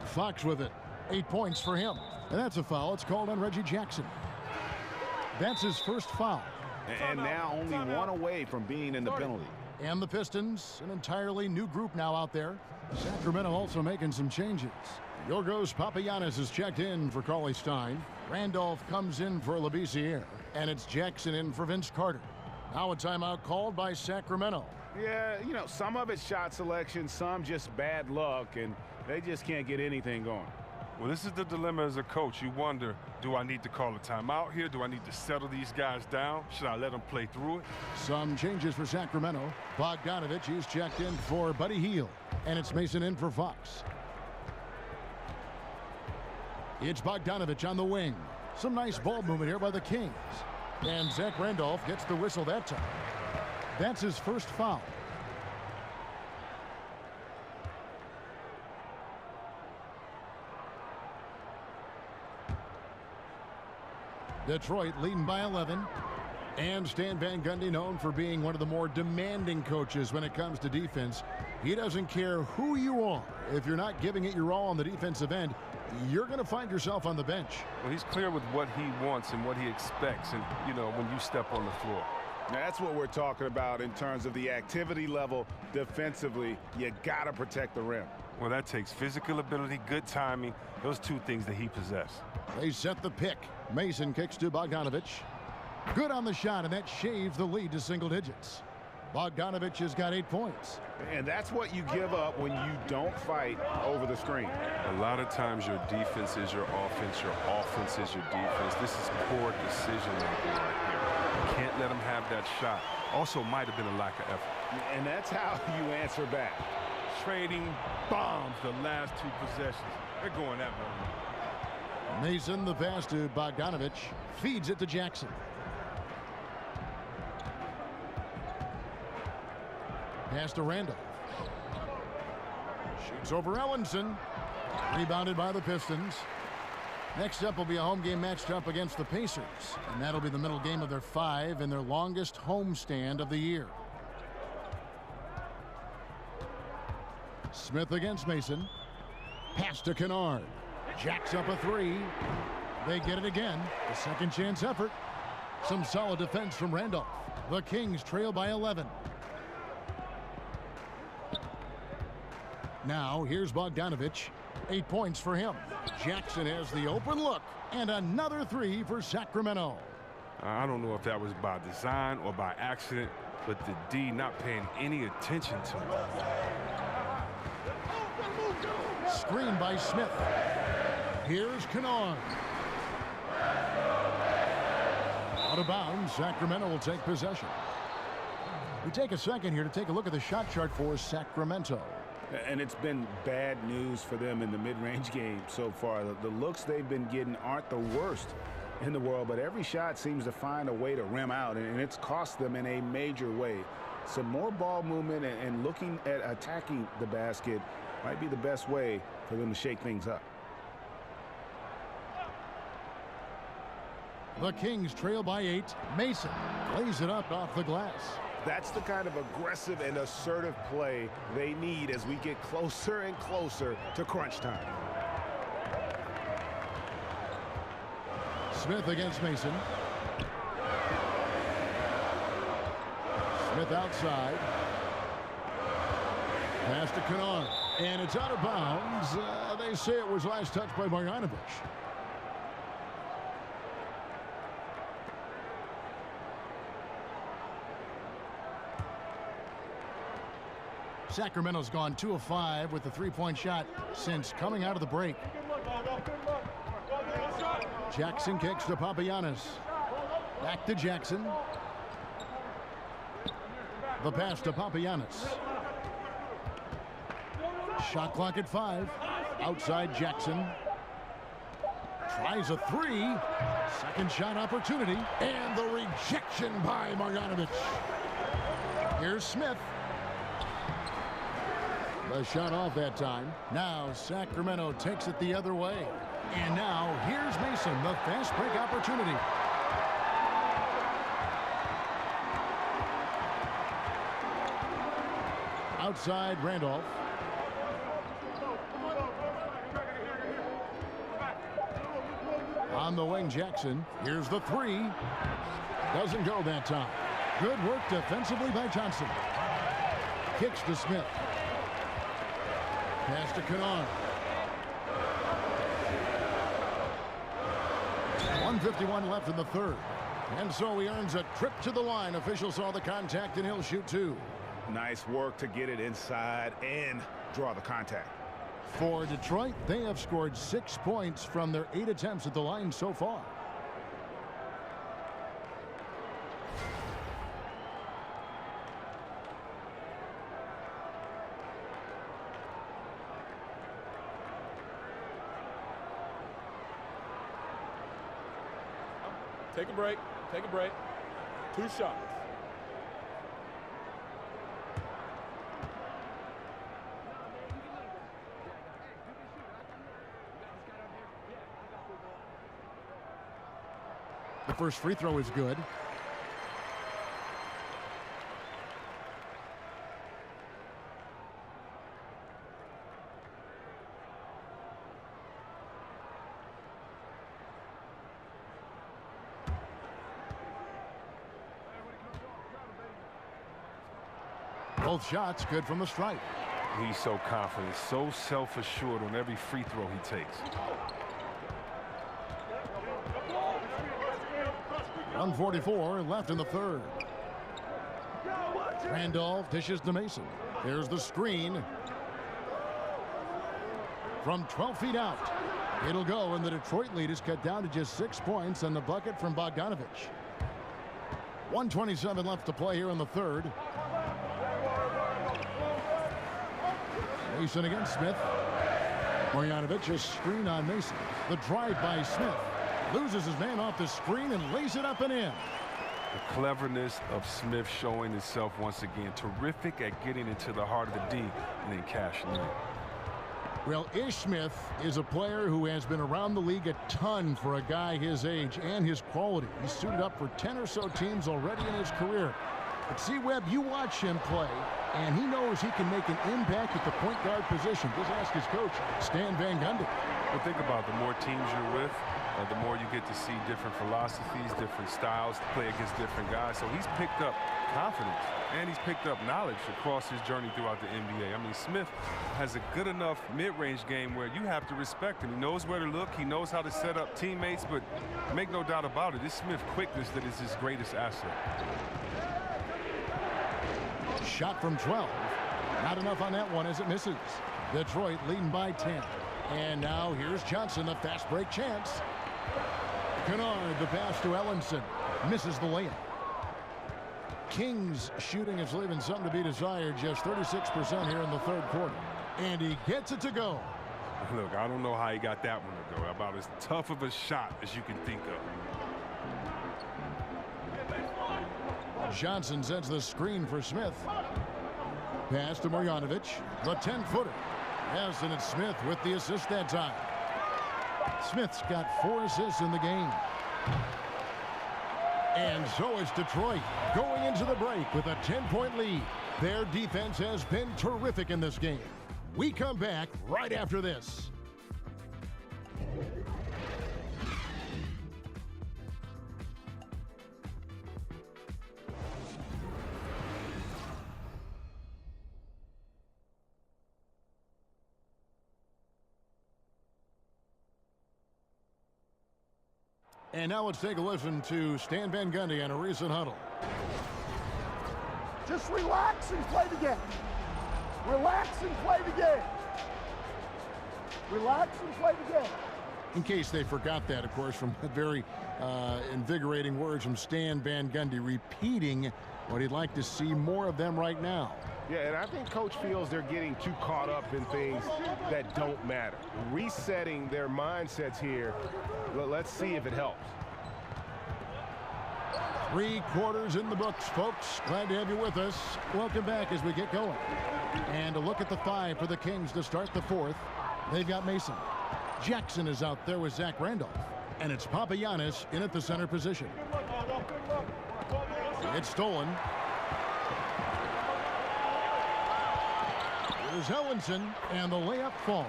Fox with it. 8 points for him. And that's a foul. It's called on Reggie Jackson. That's his first foul. And now only one away from being in the penalty. And the Pistons, an entirely new group now out there. Sacramento also making some changes. Yorgos Papagiannis is checked in for Cauley Stein. Randolph comes in for Labissiere. And it's Jackson in for Vince Carter. Now a timeout called by Sacramento. Yeah, you know, some of it's shot selection, some just bad luck, and they just can't get anything going. Well, this is the dilemma as a coach. You wonder, do I need to call a timeout here? Do I need to settle these guys down? Should I let them play through it? Some changes for Sacramento. Bogdanovich, he's checked in for Buddy Hield. And it's Mason in for Fox. It's Bogdanovich on the wing. Some nice ball movement here by the Kings. And Zach Randolph gets the whistle that time. That's his first foul. Detroit leading by 11. And Stan Van Gundy, known for being one of the more demanding coaches when it comes to defense. He doesn't care who you are. If you're not giving it your all on the defensive end, you're going to find yourself on the bench. Well, he's clear with what he wants and what he expects, and, you know, when you step on the floor. That's what we're talking about in terms of the activity level defensively. You got to protect the rim. Well, that takes physical ability, good timing, those two things that he possesses. They set the pick. Mason kicks to Bogdanovich. Good on the shot, and that shaves the lead to single digits. Bogdanovich has got 8 points. And that's what you give up when you don't fight over the screen. A lot of times your defense is your offense is your defense. This is poor decision making right here. You can't let them have that shot. Also might have been a lack of effort. And that's how you answer back. Trading bombs the last 2 possessions. They're going that way. Mason, the pass to Bogdanovich, feeds it to Jackson. Pass to Randall. Shoots over Ellenson. Rebounded by the Pistons. Next up will be a home game matched up against the Pacers. And that'll be the middle game of their 5 and their longest homestand of the year. Smith against Mason. Pass to Kennard. Jacks up a 3. They get it again. A second chance effort. Some solid defense from Randolph. The Kings trail by 11. Now here's Bogdanovich. 8 points for him. Jackson has the open look. And another 3 for Sacramento. I don't know if that was by design or by accident, but the D not paying any attention to him. Screen by Smith. Here's Kennard. Out of bounds. Sacramento will take possession. We take a second here to take a look at the shot chart for Sacramento. And it's been bad news for them in the mid-range game so far. The looks they've been getting aren't the worst in the world, but every shot seems to find a way to rim out, and it's cost them in a major way. Some more ball movement and looking at attacking the basket might be the best way for them to shake things up. The Kings trail by 8. Mason plays it up off the glass. That's the kind of aggressive and assertive play they need as we get closer and closer to crunch time. Smith against Mason. Smith outside. Pass to Kennard. And it's out of bounds. They say it was last touched by Bogdanovich. Sacramento's gone 2 of 5 with the 3-point shot since coming out of the break. Jackson kicks to Papagiannis. Back to Jackson. The pass to Papagiannis. Shot clock at 5. Outside Jackson. Tries a 3. Second shot opportunity. And the rejection by Bogdanovich. Here's Smith. The shot off that time. Now Sacramento takes it the other way. And now here's Mason, the fast break opportunity. Outside Randolph. On the wing, Jackson. Here's the 3. Doesn't go that time. Good work defensively by Johnson. Kicks to Smith. Pass to Kennard. 1:51 left in the third. And so he earns a trip to the line. Official saw the contact and he'll shoot 2. Nice work to get it inside and draw the contact. For Detroit, they have scored 6 points from their 8 attempts at the line so far. Take a break. Take a break. 2 shots. The first free throw is good. Both shots good from the stripe. He's so confident, so self-assured on every free throw he takes. 1:44 left in the third. Randolph dishes to Mason. Here's the screen. From 12 feet out. It'll go, and the Detroit lead is cut down to just 6 points on the bucket from Bogdanovich. 1:27 left to play here in the third. Mason against Smith. Marjanovic, a screen on Mason. The drive by Smith. Loses his man off the screen and lays it up and in. The cleverness of Smith showing himself once again. Terrific at getting into the heart of the D and then cashing in. Well, Ish Smith is a player who has been around the league a ton for a guy his age and his quality. He's suited up for 10 or so teams already in his career. But see, Webb, you watch him play, and he knows he can make an impact at the point guard position. Just ask his coach, Stan Van Gundy. Well, think about it. The more teams you're with, the more you get to see different philosophies, different styles, play against different guys. So he's picked up confidence, and he's picked up knowledge across his journey throughout the NBA. I mean, Smith has a good enough mid-range game where you have to respect him. He knows where to look. He knows how to set up teammates, but make no doubt about it, it's Smith's quickness that is his greatest asset. Shot from 12. Not enough on that one as it misses. Detroit leading by 10. And now here's Johnson, the fast break chance. Kennard, the pass to Ellenson. Misses the layup. Kings shooting is leaving something to be desired. Just 36% here in the third quarter. And he gets it to go. Look, I don't know how he got that one to go. About as tough of a shot as you can think of. Johnson sends the screen for Smith. Pass to Marjanovic. The 10-footer. Yes, and it's Smith with the assist that time. Smith's got 4 assists in the game. And so is Detroit going into the break with a 10-point lead. Their defense has been terrific in this game. We come back right after this. And now let's take a listen to Stan Van Gundy on a recent huddle. Just relax and play the game. Relax and play the game. Relax and play the game. In case they forgot that, of course, from very invigorating words from Stan Van Gundy, repeating what he'd like to see more of them right now. Yeah, and I think Coach feels they're getting too caught up in things that don't matter. Resetting their mindsets here. Let's see if it helps. 3 quarters in the books, folks. Glad to have you with us. Welcome back as we get going. And a look at the 5 for the Kings to start the fourth. They've got Mason. Jackson is out there with Zach Randolph. And it's Papagiannis in at the center position. It's stolen. Here's Ellenson, and the layup falls.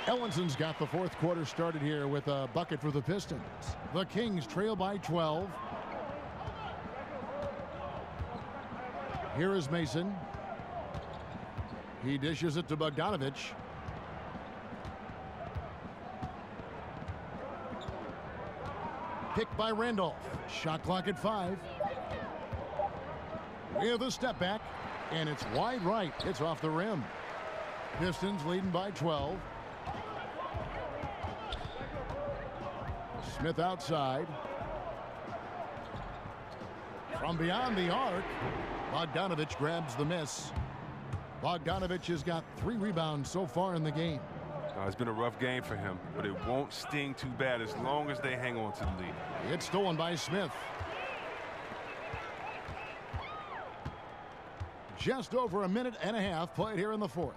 Ellenson's got the fourth quarter started here with a bucket for the Pistons. The Kings trail by 12. Here is Mason. He dishes it to Bogdanovich. Picked by Randolph. Shot clock at 5. With a step back, and it's wide right. It's off the rim. Pistons leading by 12. Smith outside. From beyond the arc, Bogdanovich grabs the miss. Bogdanovich has got 3 rebounds so far in the game. It's been a rough game for him, but it won't sting too bad as long as they hang on to the lead. It's stolen by Smith. Just over a minute and a half played here in the fourth.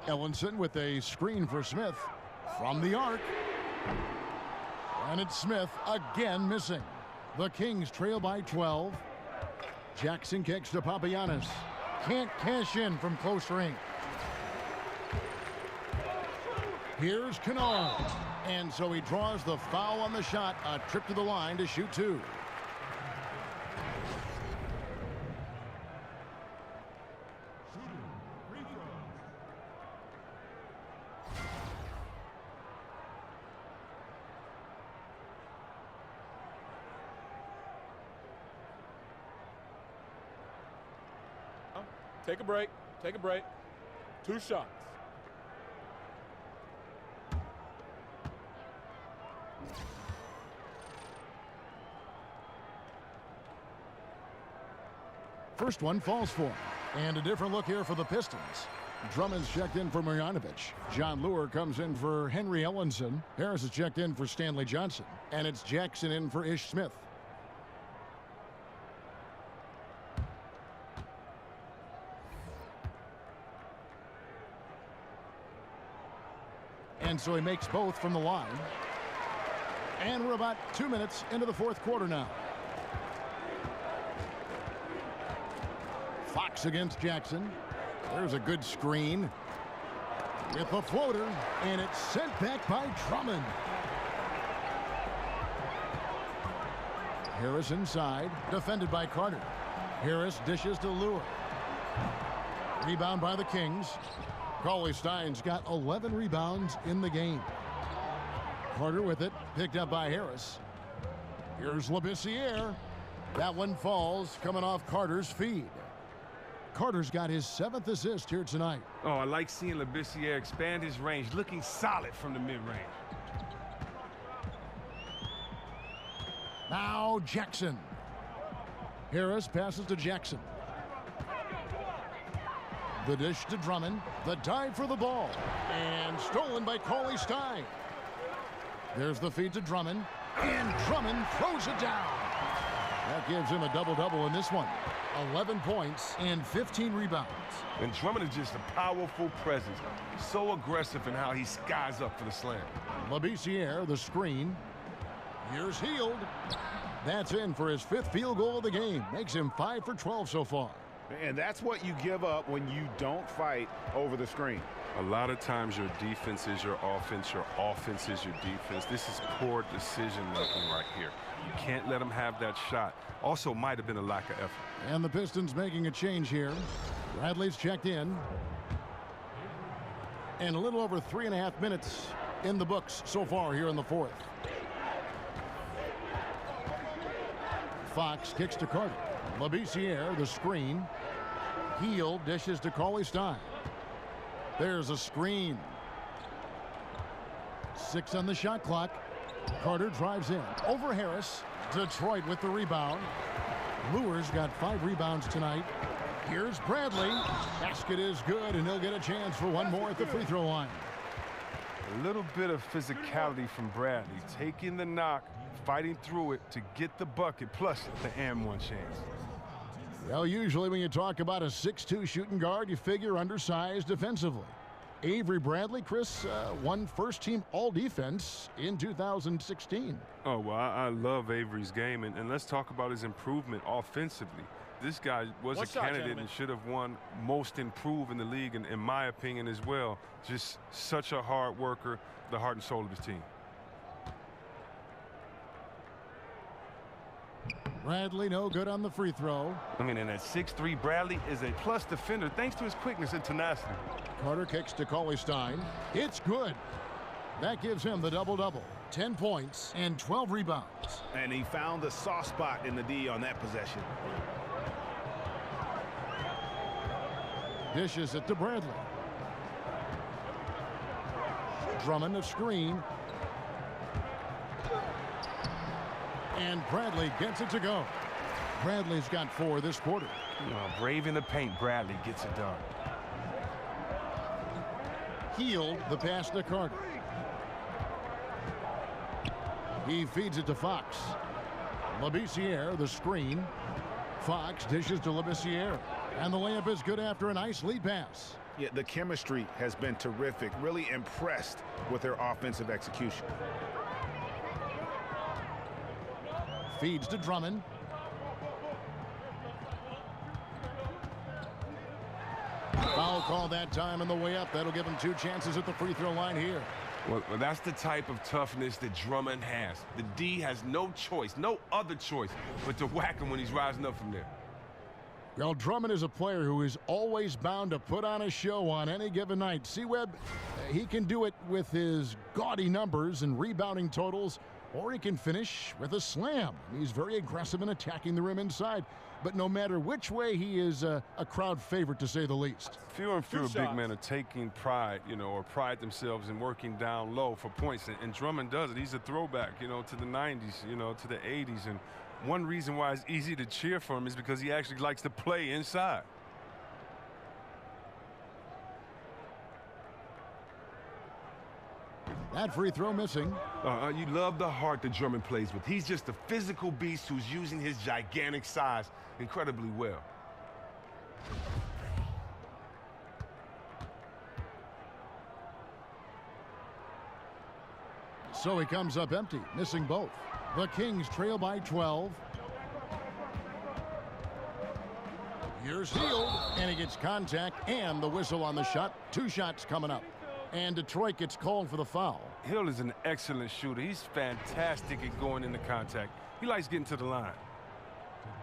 Ellenson with a screen for Smith from the arc. And it's Smith again missing. The Kings trail by 12. Jackson kicks to Papagiannis. Can't cash in from close range. Here's Kennard. And so he draws the foul on the shot. A trip to the line to shoot 2. Take a break. Take a break. 2 shots. First one falls for him. And a different look here for the Pistons. Drummond's checked in for Marjanovic. John Lure comes in for Henry Ellenson. Harris is checked in for Stanley Johnson. And it's Jackson in for Ish Smith. And so he makes both from the line. And we're about 2 minutes into the fourth quarter now. Fox against Jackson. There's a good screen with a floater, and it's sent back by Drummond. Harris inside, defended by Carter. Harris dishes to Lure. Rebound by the Kings. Cauley-Stein's got 11 rebounds in the game. Carter with it, picked up by Harris. Here's Labissiere. That one falls, coming off Carter's feed. Carter's got his 7th assist here tonight. Oh, I like seeing Labissiere expand his range, looking solid from the mid-range. Now Jackson. Harris passes to Jackson. The dish to Drummond. The dive for the ball. And stolen by Cauley-Stein. There's the feed to Drummond. And Drummond throws it down. That gives him a double-double in this one. 11 points and 15 rebounds. And Drummond is just a powerful presence. So aggressive in how he skies up for the slam. Labissiere, the screen. Here's Hield. That's in for his 5th field goal of the game. Makes him 5 for 12 so far. And that's what you give up when you don't fight over the screen. A lot of times your defense is your offense is your defense. This is poor decision making right here. You can't let them have that shot. Also might have been a lack of effort. And the Pistons making a change here. Bradley's checked in. And a little over 3.5 minutes in the books so far here in the fourth. Fox kicks to Carter. Labissiere, the screen. Hield dishes to Cauley-Stein. There's a screen. 6 on the shot clock. Carter drives in. Over Harris. Detroit with the rebound. Lure's got 5 rebounds tonight. Here's Bradley. Basket is good, and he'll get a chance for one more at the free throw line. A little bit of physicality from Bradley. Taking the knock, fighting through it to get the bucket, plus the and one chance. Well, usually when you talk about a 6'2 shooting guard, you figure undersized defensively. Avery Bradley, Chris, won first-team all-defense in 2016. Oh, well, I love Avery's game, and let's talk about his improvement offensively. This guy was a candidate and should have won most improved in the league, in my opinion as well. Just such a hard worker, the heart and soul of his team. Bradley no good on the free throw. I mean, and that 6'3" Bradley is a plus defender thanks to his quickness and tenacity. Carter kicks to Cauley-Stein. It's good. That gives him the double-double. 10 points and 12 rebounds. And he found the soft spot in the D on that possession. Dishes it to Bradley. Drummond a screen. And Bradley gets it to go. Bradley's got 4 this quarter. Brave in the paint, Bradley gets it done. Hield the pass to Carter. He feeds it to Fox. Labissiere, the screen. Fox dishes to Labissiere. And the layup is good after a nice lead pass. Yeah, the chemistry has been terrific. Really impressed with their offensive execution. Feeds to Drummond. Foul call that time on the way up. That'll give him 2 chances at the free throw line here. Well, that's the type of toughness that Drummond has. The D has no choice, no other choice, but to whack him when he's rising up from there. Well, Drummond is a player who is always bound to put on a show on any given night. C-Webb, he can do it with his gaudy numbers and rebounding totals, or he can finish with a slam. He's very aggressive in attacking the rim inside. But no matter which way, he is a crowd favorite, to say the least. Fewer and fewer big men are taking pride, or pride themselves in working down low for points. And Drummond does it. He's a throwback, to the 90s, to the 80s. And one reason why it's easy to cheer for him is because he actually likes to play inside. That free throw missing. You love the heart that Drummond plays with. He's just a physical beast who's using his gigantic size incredibly well. So he comes up empty, missing both. The Kings trail by 12. Here's Hield, and he gets contact and the whistle on the shot. 2 shots coming up. And Detroit gets called for the foul. Hill is an excellent shooter. He's fantastic at going into contact. He likes getting to the line.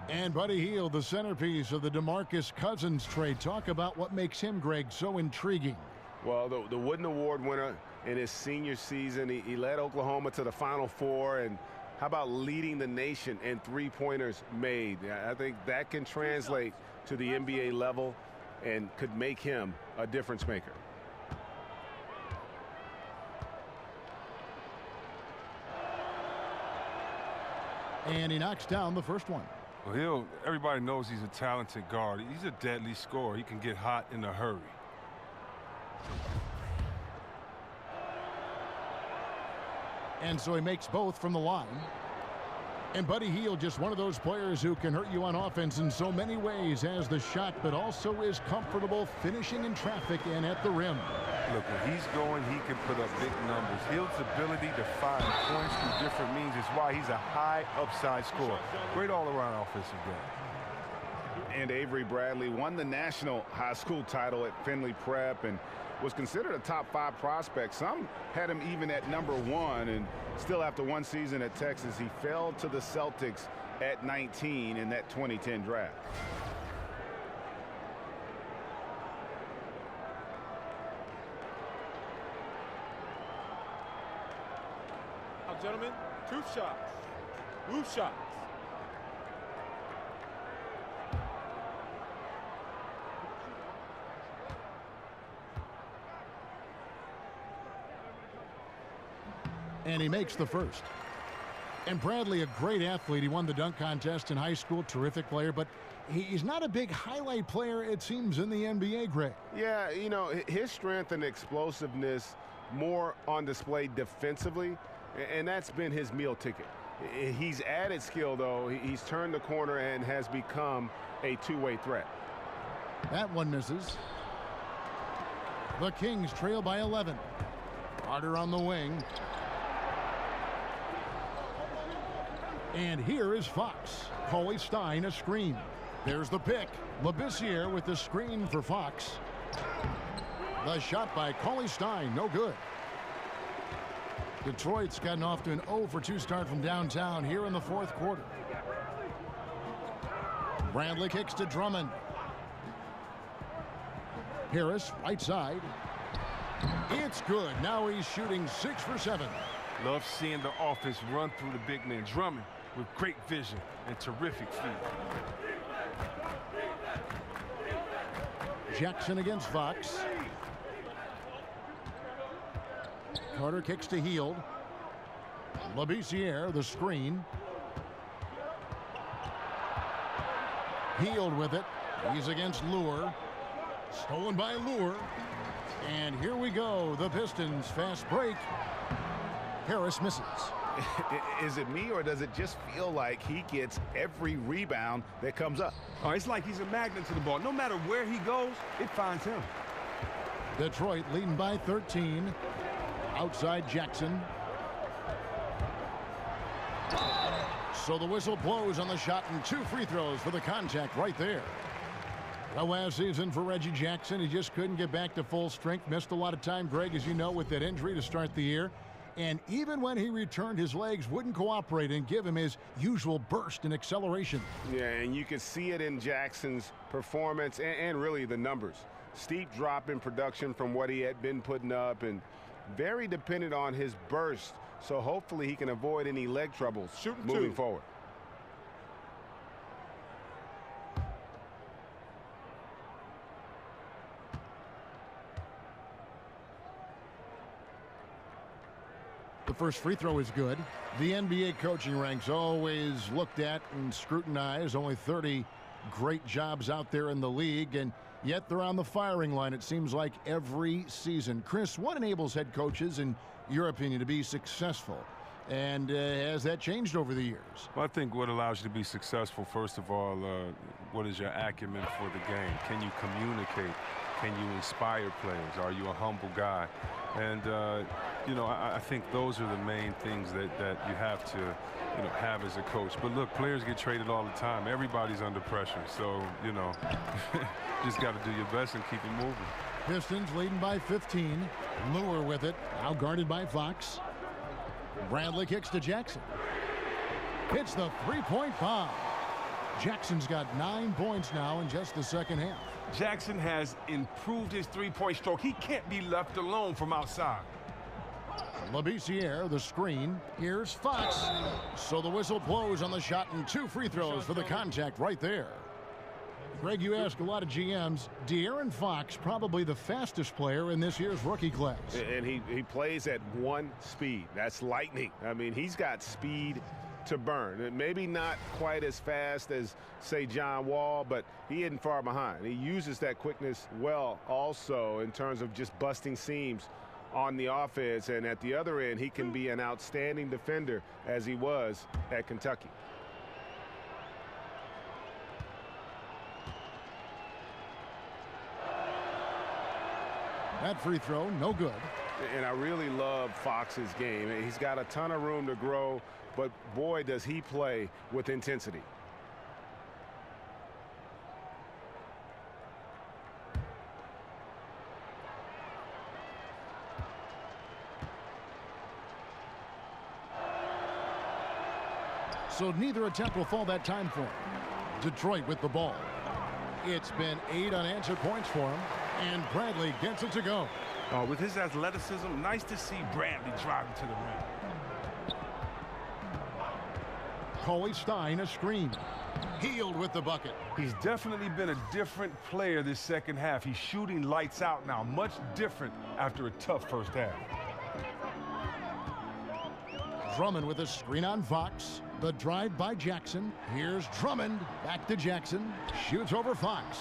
And Buddy Hield, the centerpiece of the DeMarcus Cousins trade. Talk about what makes him, Greg, so intriguing. Well, the Wooden Award winner in his senior season, he led Oklahoma to the Final Four. And how about leading the nation in three-pointers made? I think that can translate to the NBA level and could make him a difference maker. And he knocks down the first one. Well, everybody knows he's a talented guard. He's a deadly scorer. He can get hot in a hurry. And so he makes both from the line. And Buddy Hield, just one of those players who can hurt you on offense in so many ways, has the shot, but also is comfortable finishing in traffic and at the rim. Look, when he's going, he can put up big numbers. Hield's ability to find points through different means is why he's a high upside scorer. Great all-around offensive game. And Avery Bradley won the national high school title at Findlay Prep and was considered a top 5 prospect. Some had him even at #1, and still after one season at Texas, he fell to the Celtics at 19 in that 2010 draft. Now, gentlemen, 2 shots. Blue shots. And he makes the first. And Bradley, a great athlete. He won the dunk contest in high school. Terrific player, but he's not a big highlight player, it seems, in the NBA, Greg. Yeah, his strength and explosiveness more on display defensively, and that's been his meal ticket. He's added skill, though. He's turned the corner and has become a two-way threat. That one misses. The Kings trail by 11. Carter on the wing. And here is Fox. Cauley Stein, a screen. There's the pick. Labissiere with the screen for Fox. The shot by Cauley Stein, no good. Detroit's gotten off to an 0-for-2 start from downtown here in the 4th quarter. Bradley kicks to Drummond. Harris, right side. It's good. Now he's shooting 6 for 7. Love seeing the offense run through the big man. Drummond with great vision and terrific feet. Jackson against Fox. Carter kicks to Hield. Labissiere, the screen. Hield with it. He's against Lure. Stolen by Lure. And here we go. The Pistons fast break. Harris misses. Is it me, or does it just feel like he gets every rebound that comes up? Oh, it's like he's a magnet to the ball. No matter where he goes, it finds him. Detroit leading by 13. Outside Jackson. So the whistle blows on the shot, and 2 free throws for the contact right there. A last season for Reggie Jackson. He just couldn't get back to full strength. Missed a lot of time, Greg, as you know, with that injury to start the year. And even when he returned, his legs wouldn't cooperate and give him his usual burst and acceleration. Yeah, and you can see it in Jackson's performance and really the numbers. Steep drop in production from what he had been putting up, and very dependent on his burst so hopefully he can avoid any leg troubles moving forward. The first free throw is good. The NBA coaching ranks always looked at and scrutinized. Only 30 great jobs out there in the league, and yet they're on the firing line, it seems like, every season. Chris, what enables head coaches, in your opinion, to be successful? And has that changed over the years? Well, I think what allows you to be successful, first of all, what is your acumen for the game? Can you communicate? Can you inspire players? Are you a humble guy? And, you know, I think those are the main things that you have to, you know, have as a coach. But look, players get traded all the time. Everybody's under pressure. So, you know, just got to do your best and keep it moving. Pistons leading by 15. Lure with it, now guarded by Fox. Bradley kicks to Jackson. Hits the three-point bomb. Jackson's got 9 points now in just the second half. Jackson has improved his three-point stroke. He can't be left alone from outside. Labissiere, the screen. Here's Fox. So the whistle blows on the shot, and 2 free throws for the contact right there. Greg, you ask a lot of GMs. De'Aaron Fox, probably the fastest player in this year's rookie class. And he plays at 1 speed. That's lightning. I mean, he's got speed to burn. Maybe not quite as fast as, say, John Wall, but he isn't far behind. He uses that quickness well also in terms of just busting seams on the offense. And at the other end, he can be an outstanding defender, as he was at Kentucky. That free throw, no good. And I really love Fox's game. He's got a ton of room to grow, but boy, does he play with intensity. So neither attempt will fall that time for him. Detroit with the ball. It's been 8 unanswered points for him, and Bradley gets it to go. With his athleticism, nice to see Bradley driving to the rim. Coley Stein, a screen. Healed with the bucket. He's definitely been a different player this second half. He's shooting lights out now, much different after a tough first half. Drummond with a screen on Fox. The drive by Jackson. Here's Drummond. Back to Jackson. Shoots over Fox.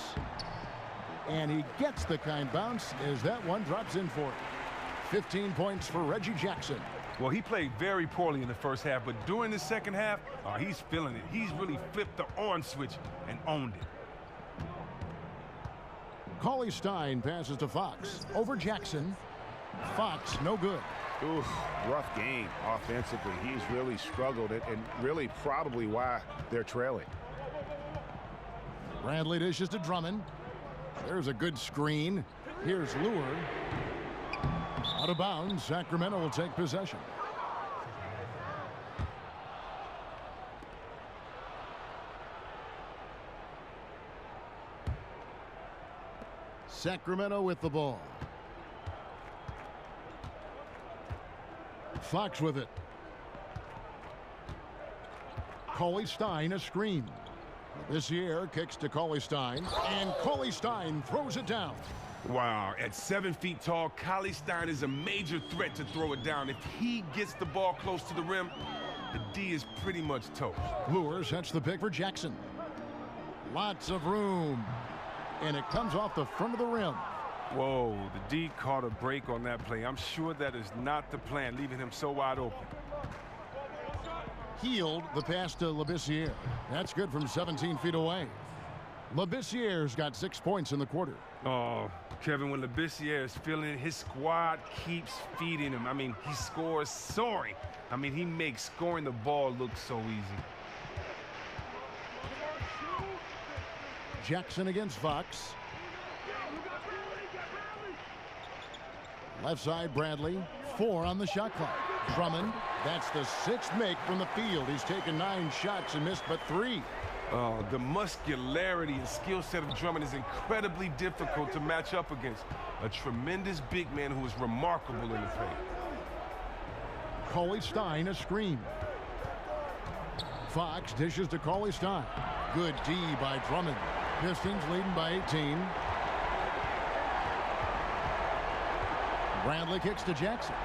And he gets the kind bounce as that one drops in for him. 15 points for Reggie Jackson. Well, he played very poorly in the first half, but during the second half, he's feeling it. He's really flipped the on switch and owned it. Coley Stein passes to Fox. Over Jackson. Fox, no good. Ooh, rough game offensively. He's really struggled and really probably why they're trailing. Bradley dishes to Drummond. There's a good screen. Here's Lure. Out of bounds, Sacramento will take possession. Sacramento with the ball. Fox with it. Coley Stein, a screen. This year kicks to Coley Stein, and Coley Stein throws it down. Wow, at 7 feet tall, Coley Stein is a major threat to throw it down. If he gets the ball close to the rim, the D is pretty much toast. Lure sets the pick for Jackson. Lots of room, and it comes off the front of the rim. Whoa, the D caught a break on that play. I'm sure that is not the plan, leaving him so wide open. Healed the pass to Labissiere. That's good from 17 feet away. Labissiere's got 6 points in the quarter. Oh, Kevin, when Labissiere is feeling it, his squad keeps feeding him. I mean, he scores soaring. I mean, he makes scoring the ball look so easy. Jackson against Fox. Left side, Bradley. 4 on the shot clock. Drummond, that's the 6th make from the field. He's taken 9 shots and missed but 3. The muscularity and skill set of Drummond is incredibly difficult to match up against. A tremendous big man who is remarkable in the paint. Cauley-Stein a screen. Fox dishes to Cauley-Stein. Good D by Drummond. Pistons leading by 18. Bradley kicks to Jackson.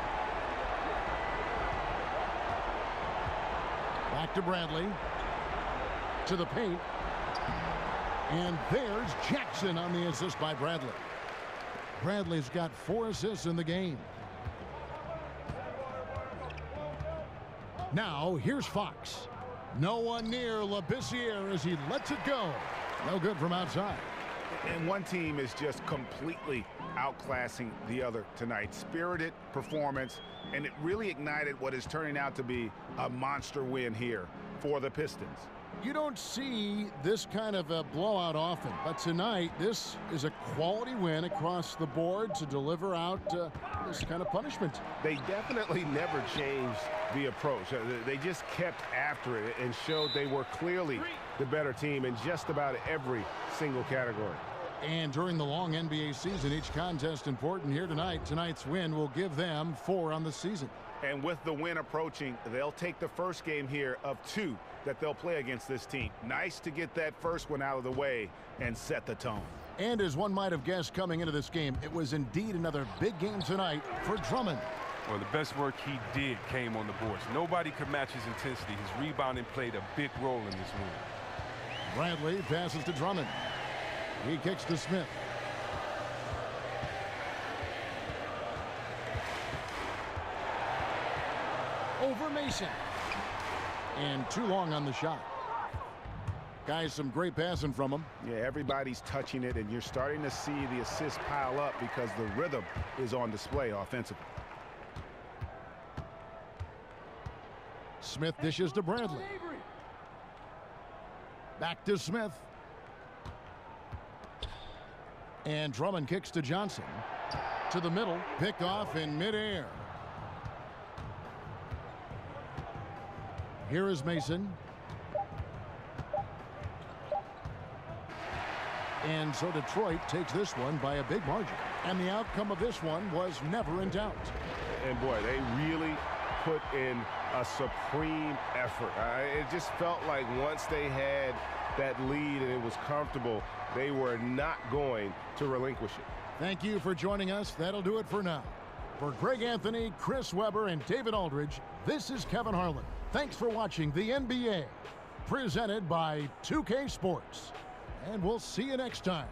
Back to Bradley. To the paint. And there's Jackson on the assist by Bradley. Bradley's got 4 assists in the game. Now here's Fox. No one near Labissiere as he lets it go. No good from outside. And one team is just completely outclassing the other tonight. Spirited performance, and it really ignited what is turning out to be a monster win here for the Pistons. You don't see this kind of a blowout often, but tonight this is a quality win across the board to deliver out this kind of punishment. They definitely never changed the approach. They just kept after it and showed they were clearly the better team in just about every single category. And during the long NBA season, each contest important here tonight. Tonight's win will give them 4 on the season. And with the win approaching, they'll take the first game here of 2 that they'll play against this team. Nice to get that first one out of the way and set the tone. And as one might have guessed coming into this game, it was indeed another big game tonight for Drummond. Well, the best work he did came on the boards. Nobody could match his intensity. His rebounding played a big role in this win. Bradley passes to Drummond. He kicks to Smith. Over Mason. And too long on the shot. Guys, some great passing from him. Yeah, everybody's touching it, and you're starting to see the assists pile up because the rhythm is on display offensively. Smith dishes to Bradley. Back to Smith. And Drummond kicks to Johnson. To the middle. Pick off in midair. Here is Mason. And so Detroit takes this one by a big margin. And the outcome of this one was never in doubt. And boy, they really put in a supreme effort. It just felt like once they had that lead and it was comfortable, they were not going to relinquish it. Thank you for joining us. That'll do it for now. For Greg Anthony, Chris Webber, and David Aldridge, this is Kevin Harlan. Thanks for watching the NBA, presented by 2K Sports. And we'll see you next time.